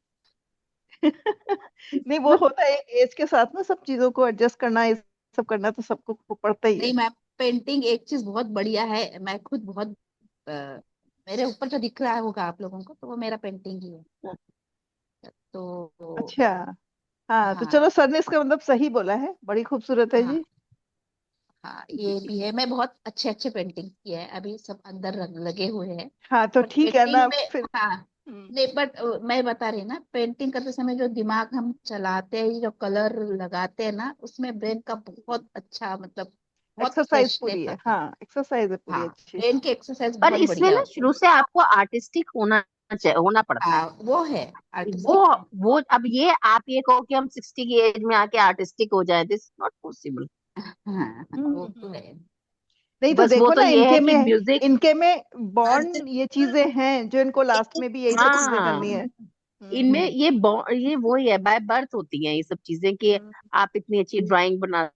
[SPEAKER 1] नहीं, वो होता है एज के साथ ना, सब चीजों को एडजस्ट करना, ये सब करना तो सबको पड़ता ही
[SPEAKER 6] नहीं
[SPEAKER 1] है।
[SPEAKER 6] मैम, पेंटिंग एक चीज बहुत बढ़िया है, मैं खुद बहुत अ, मेरे ऊपर जो दिख रहा होगा आप लोगों को, तो वो मेरा पेंटिंग ही है। तो
[SPEAKER 1] अच्छा। हाँ तो
[SPEAKER 6] हाँ
[SPEAKER 1] चलो, सर ने इसका मतलब सही बोला है, बड़ी खूबसूरत है
[SPEAKER 6] हाँ
[SPEAKER 1] जी।
[SPEAKER 6] हाँ, ये भी है। मैं बहुत अच्छे अच्छे पेंटिंग किए हैं, अभी सब अंदर लगे हुए हैं।
[SPEAKER 1] हाँ तो
[SPEAKER 6] बट
[SPEAKER 1] ठीक है
[SPEAKER 6] पेंटिंग
[SPEAKER 1] ना
[SPEAKER 6] में,
[SPEAKER 1] फिर।
[SPEAKER 6] हाँ,
[SPEAKER 1] हम्म,
[SPEAKER 6] नहीं बट मैं बता रही ना, पेंटिंग करते समय जो दिमाग हम चलाते हैं, जो कलर लगाते हैं ना, उसमें ब्रेन का बहुत अच्छा, मतलब बहुत
[SPEAKER 1] एक्सरसाइज
[SPEAKER 6] फ्रेशनेस
[SPEAKER 1] पूरी है,
[SPEAKER 6] आता है।
[SPEAKER 1] हाँ एक्सरसाइज है पूरी
[SPEAKER 6] हाँ,
[SPEAKER 1] अच्छी।
[SPEAKER 6] ब्रेन की एक्सरसाइज
[SPEAKER 7] पर
[SPEAKER 6] बहुत
[SPEAKER 7] इसमें
[SPEAKER 6] बढ़िया
[SPEAKER 7] ना
[SPEAKER 6] होती है।
[SPEAKER 7] शुरू से आपको आर्टिस्टिक होना पड़ता है।
[SPEAKER 6] हाँ वो है,
[SPEAKER 7] वो
[SPEAKER 6] आर्टिस्टिक है।
[SPEAKER 7] वो अब ये आप ये कहो कि हम 60 की एज में आके आर्टिस्टिक हो जाए, दिस नॉट पॉसिबल।
[SPEAKER 6] हाँ हाँ, वो तो
[SPEAKER 1] हम्म।
[SPEAKER 6] है।
[SPEAKER 1] नहीं तो
[SPEAKER 7] बस वो
[SPEAKER 1] देखो
[SPEAKER 7] तो
[SPEAKER 1] ना,
[SPEAKER 7] ये है कि म्यूजिक।
[SPEAKER 1] इनके में बॉर्न ये चीजें हैं जो इनको लास्ट में भी यही सब चीजें
[SPEAKER 7] हाँ,
[SPEAKER 1] करनी है।
[SPEAKER 7] इनमें ये वही है, बाय बर्थ होती हैं ये सब चीजें कि
[SPEAKER 1] हम्म,
[SPEAKER 7] आप इतनी अच्छी ड्राइंग बना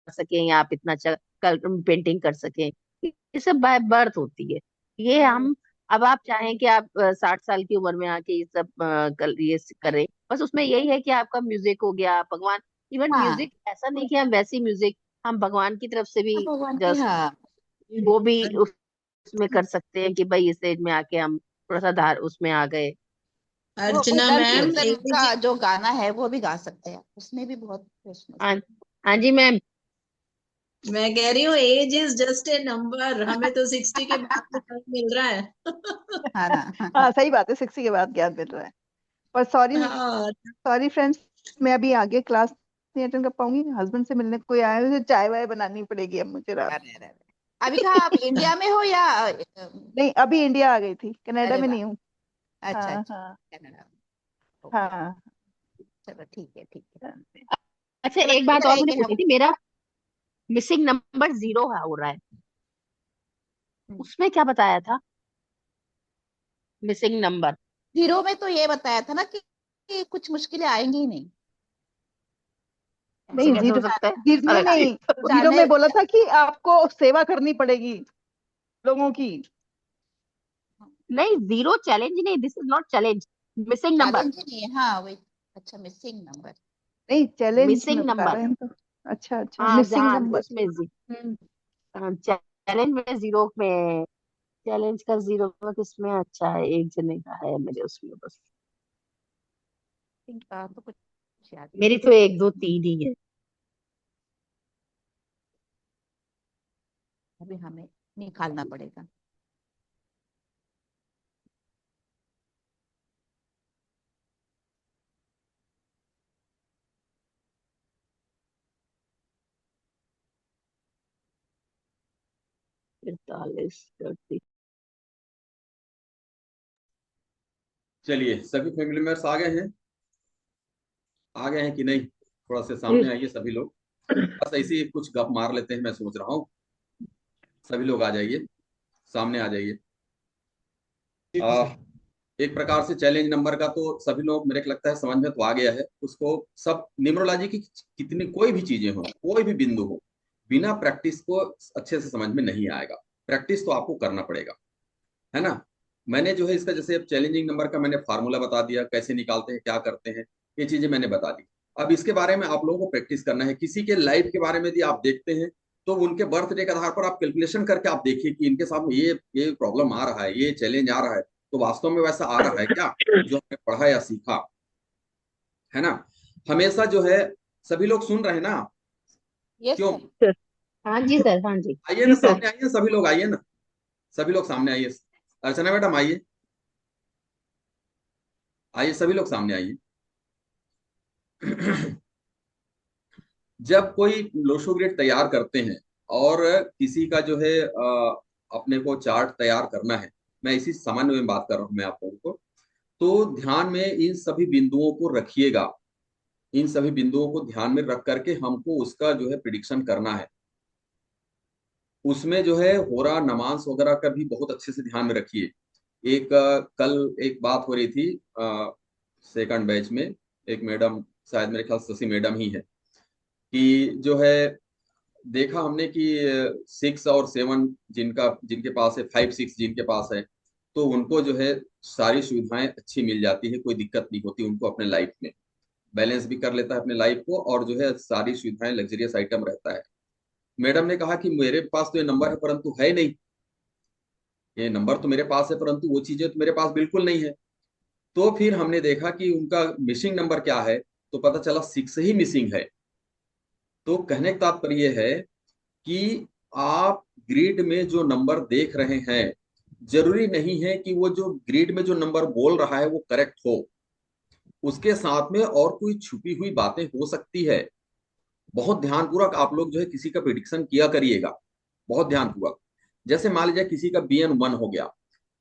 [SPEAKER 7] सकें या आप इतना अच्छा पेंटिंग कर सकें, ये सब बाय बर्थ होती है। ये
[SPEAKER 1] हम्म,
[SPEAKER 7] हम, अब आप चाहें कि आप 60 साल की उम्र में आके ये सब करें, बस उसमें यही है कि आपका म्यूजिक हो गया, भगवान। इवन
[SPEAKER 6] हाँ
[SPEAKER 7] म्यूजिक ऐसा नहीं कि हम वैसी म्यूजिक हम भगवान की तरफ से भी
[SPEAKER 6] भगवान की,
[SPEAKER 7] जस्ट
[SPEAKER 6] हाँ।
[SPEAKER 7] वो भी उसमें कर सकते हैं कि भाई इस स्टेज में आके हम थोड़ा सा धार उसमें आ गए।
[SPEAKER 6] वो कोई
[SPEAKER 10] अर्चना
[SPEAKER 6] नर
[SPEAKER 10] मैम,
[SPEAKER 6] कीर्तन
[SPEAKER 10] एज
[SPEAKER 6] का जो गाना है वो भी गा सकते हैं, उसमें भी बहुत फ्रेशनेस।
[SPEAKER 7] हाँ हाँ जी मैम।
[SPEAKER 10] मैं कह रही हूँ age is just a number, हमें तो 60 के बाद तो टाइम मिल रहा है।
[SPEAKER 6] हाँ ना।
[SPEAKER 1] हाँ सही बात है, 60 के बाद ज्ञान मिल रहा है। पर सॉरी
[SPEAKER 10] हाँ,
[SPEAKER 1] सॉरी फ्रेंड्स, मैं अभी आगे क्लास नहीं अटेंड कर पाऊंगी, हस्बैंड से मिलने कोई आया है, मुझे चाय वाय बनानी पड़ेगी अब मुझे रात।
[SPEAKER 6] अरे अरे अरे। अभी कहाँ, आप इंडिया में हो या
[SPEAKER 1] नहीं, अभी इंडिया आ गई थी, कनाडा
[SPEAKER 6] अरे
[SPEAKER 1] में
[SPEAKER 6] वाह,
[SPEAKER 1] नहीं हूँ।
[SPEAKER 6] अच्छा
[SPEAKER 1] हाँ
[SPEAKER 6] अच्छा,
[SPEAKER 1] हाँ
[SPEAKER 6] कनाडा। ओके,
[SPEAKER 1] हाँ।
[SPEAKER 6] चलो ठीक है ठीक है।
[SPEAKER 7] अच्छा
[SPEAKER 6] चलो
[SPEAKER 7] एक बात
[SPEAKER 6] बेटर
[SPEAKER 7] और
[SPEAKER 6] है
[SPEAKER 7] मुझे
[SPEAKER 6] कि
[SPEAKER 7] पूछनी
[SPEAKER 6] हम,
[SPEAKER 7] थी, मेरा मिसिंग नंबर 0 हो रहा है, उसमें क्या बताया था मिसिंग नंबर?
[SPEAKER 6] 0 में तो ये बताया था ना कि कुछ मुश्किलें आएंगी ही नहीं।
[SPEAKER 7] ऐसे
[SPEAKER 1] नहीं
[SPEAKER 7] कैसे हो
[SPEAKER 1] जीरो,
[SPEAKER 7] सकता है?
[SPEAKER 1] नहीं
[SPEAKER 7] अरे
[SPEAKER 1] नहीं, जीरो
[SPEAKER 6] जाने
[SPEAKER 1] में बोला था कि आपको सेवा करनी पड़ेगी लोगों की।
[SPEAKER 7] नहीं, 0 चैलेंज नहीं, this is not challenge, missing number.
[SPEAKER 6] Challenge ही नहीं है, हाँ वही। अच्छा, मिसिंग नंबर।
[SPEAKER 1] नहीं चैलेंज में
[SPEAKER 7] मिसिंग
[SPEAKER 1] बता
[SPEAKER 7] नंबर,
[SPEAKER 1] रहे हैं तो। अच्छा अच्छा,
[SPEAKER 7] हाँ
[SPEAKER 1] मिसिंग
[SPEAKER 7] जहाँ
[SPEAKER 1] नंबर।
[SPEAKER 7] उसमें चैलेंज में 0 में, चैलेंज का 0 में किसमें? अच्छा है, एक जने का है मेरे उसमें बस।
[SPEAKER 6] का तो कुछ याद नहीं।
[SPEAKER 7] मेरी तो 1 2 3 ही है।
[SPEAKER 6] अभी हमें निकालना पड़ेगा।
[SPEAKER 7] इकतालीस 30।
[SPEAKER 2] चलिए, सभी फैमिली मेंबर्स आ गए हैं कि नहीं? थोड़ा से
[SPEAKER 8] जी
[SPEAKER 2] सामने आइए सभी लोग, बस ऐसे ही कुछ गप मार लेते हैं, मैं सोच रहा हूँ। सभी लोग आ जाइए, सामने आ जाइए। आ, एक प्रकार से चैलेंज नंबर का तो सभी लोग, मेरे को लगता है, समझ में तो आ गया है उसको। सब न्यूमरोलॉजी की कितनी कोई भी चीजें हो, कोई भी बिंदु हो, बिना प्रैक्टिस को अच्छे से समझ में नहीं आएगा। प्रैक्टिस तो आपको करना पड़ेगा, है ना। मैंने जो है इसका, जैसे अब चैलेंजिंग नंबर का मैंने फार्मूला बता दिया, कैसे निकालते हैं, क्या करते हैं, ये चीजें मैंने बता दी। अब इसके बारे में आप लोगों को प्रैक्टिस करना है। किसी के लाइफ के बारे में यदि आप देखते हैं तो उनके बर्थडे के आधार पर आप कैलकुलेशन करके आप देखिए कि इनके साथ में ये प्रॉब्लम आ रहा है, ये चैलेंज आ रहा है, तो वास्तव में वैसा आ रहा है क्या जो हमने पढ़ा या सीखा, है ना। हमेशा जो है, सभी लोग सुन रहे हैं ना?
[SPEAKER 6] यस
[SPEAKER 2] क्यों?
[SPEAKER 6] सर।
[SPEAKER 7] हाँ जी सर, हाँ जी।
[SPEAKER 2] आइए
[SPEAKER 8] जी
[SPEAKER 2] ना,
[SPEAKER 8] सर।
[SPEAKER 2] सामने आइए, सभी लोग आइए ना, सभी लोग सामने आइए। अर्चना मैडम आइए, आइए सभी लोग सामने आइए। जब कोई लोशो ग्रिड तैयार करते हैं और किसी का जो है अपने को चार्ट तैयार करना है, मैं इसी सामान्य में बात कर रहा हूं मैं आप लोगों को, तो ध्यान में इन सभी बिंदुओं को रखिएगा। इन सभी बिंदुओं को ध्यान में रख करके हमको उसका जो है प्रिडिक्शन करना है। उसमें जो है होरा नमाज वगैरह का भी बहुत अच्छे से ध्यान में रखिए। कल एक बात हो रही थी सेकंड बैच में, एक मैडम, शायद मेरे ख्याल शशि मैडम ही है, कि जो है देखा हमने कि 6 और 7 जिनके पास है, 5 6 जिनके पास है, तो उनको जो है सारी सुविधाएं अच्छी मिल जाती है, कोई दिक्कत नहीं होती उनको अपने लाइफ में। बैलेंस भी कर लेता है अपने लाइफ को, और जो है सारी सुविधाएं, लग्जरियस आइटम रहता है। मैडम ने कहा कि मेरे पास तो ये नंबर है परंतु है नहीं, ये नंबर तो मेरे पास है परंतु वो चीजें तो मेरे पास बिल्कुल नहीं है। तो फिर हमने देखा कि उनका मिसिंग नंबर क्या है, तो पता चला 6 ही मिसिंग है। तो कहने का तात्पर्य है कि आप ग्रिड में जो नंबर देख रहे हैं, जरूरी नहीं है कि वो जो ग्रिड में जो नंबर बोल रहा है वो करेक्ट हो, उसके साथ में और कोई छुपी हुई बातें हो सकती है। बहुत ध्यानपूर्वक आप लोग जो है किसी का प्रिडिक्शन किया करिएगा, बहुत ध्यानपूर्वक। जैसे मान लीजिए किसी का BN1 हो गया,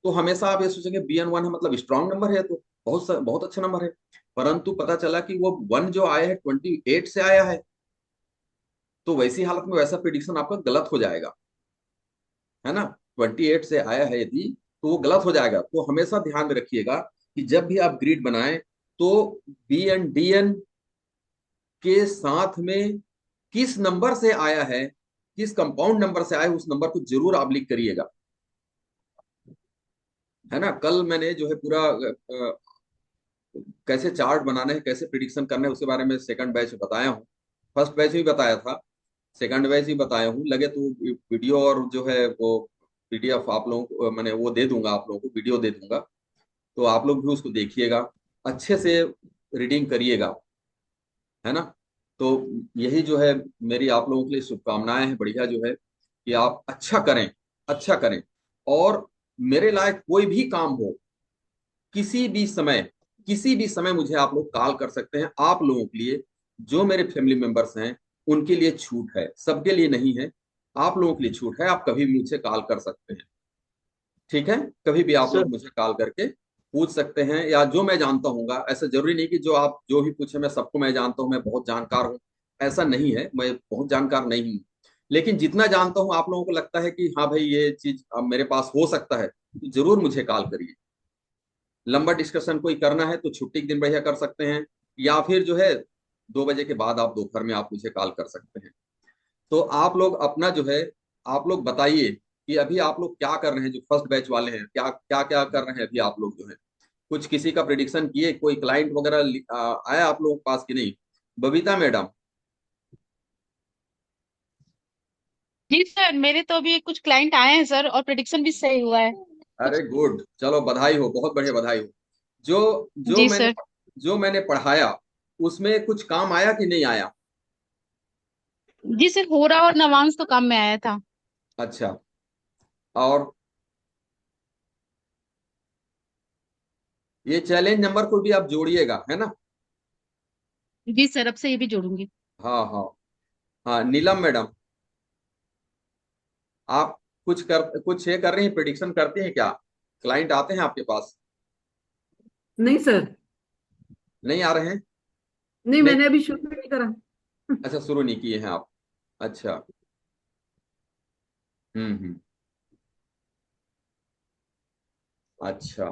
[SPEAKER 2] तो हमेशा आप ये सोचेंगे BN1 है मतलब स्ट्रांग नंबर है, तो बहुत अच्छा नंबर है। परंतु पता चला कि वो 1 जो आया है 28 से आया है, तो वैसी हालत में वैसा प्रिडिक्शन आपका गलत हो जाएगा, है ना। 28 से आया है यदि, तो वो गलत हो जाएगा। तो हमेशा ध्यान में रखिएगा कि जब भी आप ग्रिड बनाएं तो BN के साथ में किस नंबर से आया है, किस कंपाउंड नंबर से आया है, उस नंबर को जरूर आप लिख करिएगा, है ना। कल मैंने जो है पूरा कैसे चार्ट बनाना है, कैसे प्रिडिक्शन करना है, उसके बारे में सेकंड बैच में बताया हूँ। फर्स्ट बैच में भी बताया था। सेकंड वाइज ही बताया हूँ, लगे तो वीडियो और जो है वो पीडीएफ आप लोगों को मैंने वो दे दूंगा, आप लोगों को वीडियो दे दूंगा, तो आप लोग भी उसको देखिएगा, अच्छे से रीडिंग करिएगा, है ना। तो यही जो है मेरी आप लोगों के लिए शुभकामनाएं हैं, बढ़िया जो है कि आप अच्छा करें, अच्छा करें। और मेरे लायक कोई भी काम हो, किसी भी समय, किसी भी समय मुझे आप लोग कॉल कर सकते हैं। आप लोगों के लिए, जो मेरे फैमिली मेंबर्स हैं, उनके लिए छूट है, सबके लिए नहीं है, आप लोगों के लिए छूट है। आप कभी भी मुझे कॉल कर सकते हैं, ठीक है। कभी भी आप
[SPEAKER 9] सर
[SPEAKER 2] लोग मुझे कॉल करके पूछ सकते हैं, या जो मैं जानता हूँगा, ऐसा जरूरी नहीं कि जो आप जो भी पूछे मैं सबको मैं जानता हूँ, मैं बहुत जानकार हूँ, ऐसा नहीं है, मैं बहुत जानकार नहीं हूँ। लेकिन जितना जानता हूँ, आप लोगों को लगता है कि हाँ भाई ये चीज अब मेरे पास हो सकता है, तो जरूर मुझे कॉल करिए। लंबा डिस्कशन कोई करना है तो छुट्टी के दिन बढ़िया कर सकते हैं, या फिर जो है 2 बजे के बाद आप दोपहर में आप मुझे कॉल कर सकते हैं। तो आप लोग अपना जो है, आप लोग बताइए कि अभी आप लोग क्या कर रहे हैं, जो फर्स्ट बैच वाले हैं, क्या क्या क्या कर रहे हैं अभी आप लोग जो है। कुछ किसी का प्रिडिक्शन किए, कोई क्लाइंट वगैरह आया आप लोगों के पास कि नहीं? बबीता मैडम।
[SPEAKER 3] जी सर, मेरे तो अभी कुछ क्लाइंट आए हैं सर, और प्रेडिक्शन भी सही हुआ है
[SPEAKER 2] अरे
[SPEAKER 3] कुछ।
[SPEAKER 2] गुड, चलो बधाई हो, बहुत बढ़िया, बधाई हो। जो जो
[SPEAKER 3] जी
[SPEAKER 2] मैंने
[SPEAKER 3] सर।
[SPEAKER 2] जो मैंने पढ़ाया उसमें कुछ काम आया कि नहीं आया?
[SPEAKER 3] जी सर, हो रहा और नवांश तो काम में आया था।
[SPEAKER 2] अच्छा। और ये चैलेंज नंबर को भी आप जोड़िएगा, है ना।
[SPEAKER 3] जी सर, अब से ये भी जोड़ूंगी।
[SPEAKER 2] हाँ हाँ। हाँ नीलम मैडम, आप कुछ ये कर रही हैं, प्रिडिक्शन करती हैं क्या? क्लाइंट आते हैं आपके पास?
[SPEAKER 8] नहीं सर,
[SPEAKER 2] नहीं आ रहे हैं?
[SPEAKER 8] नहीं
[SPEAKER 2] नहीं,
[SPEAKER 8] मैंने अभी शुरू नहीं करा।
[SPEAKER 2] अच्छा शुरू नहीं किए हैं आप। अच्छा। हम्म। अच्छा।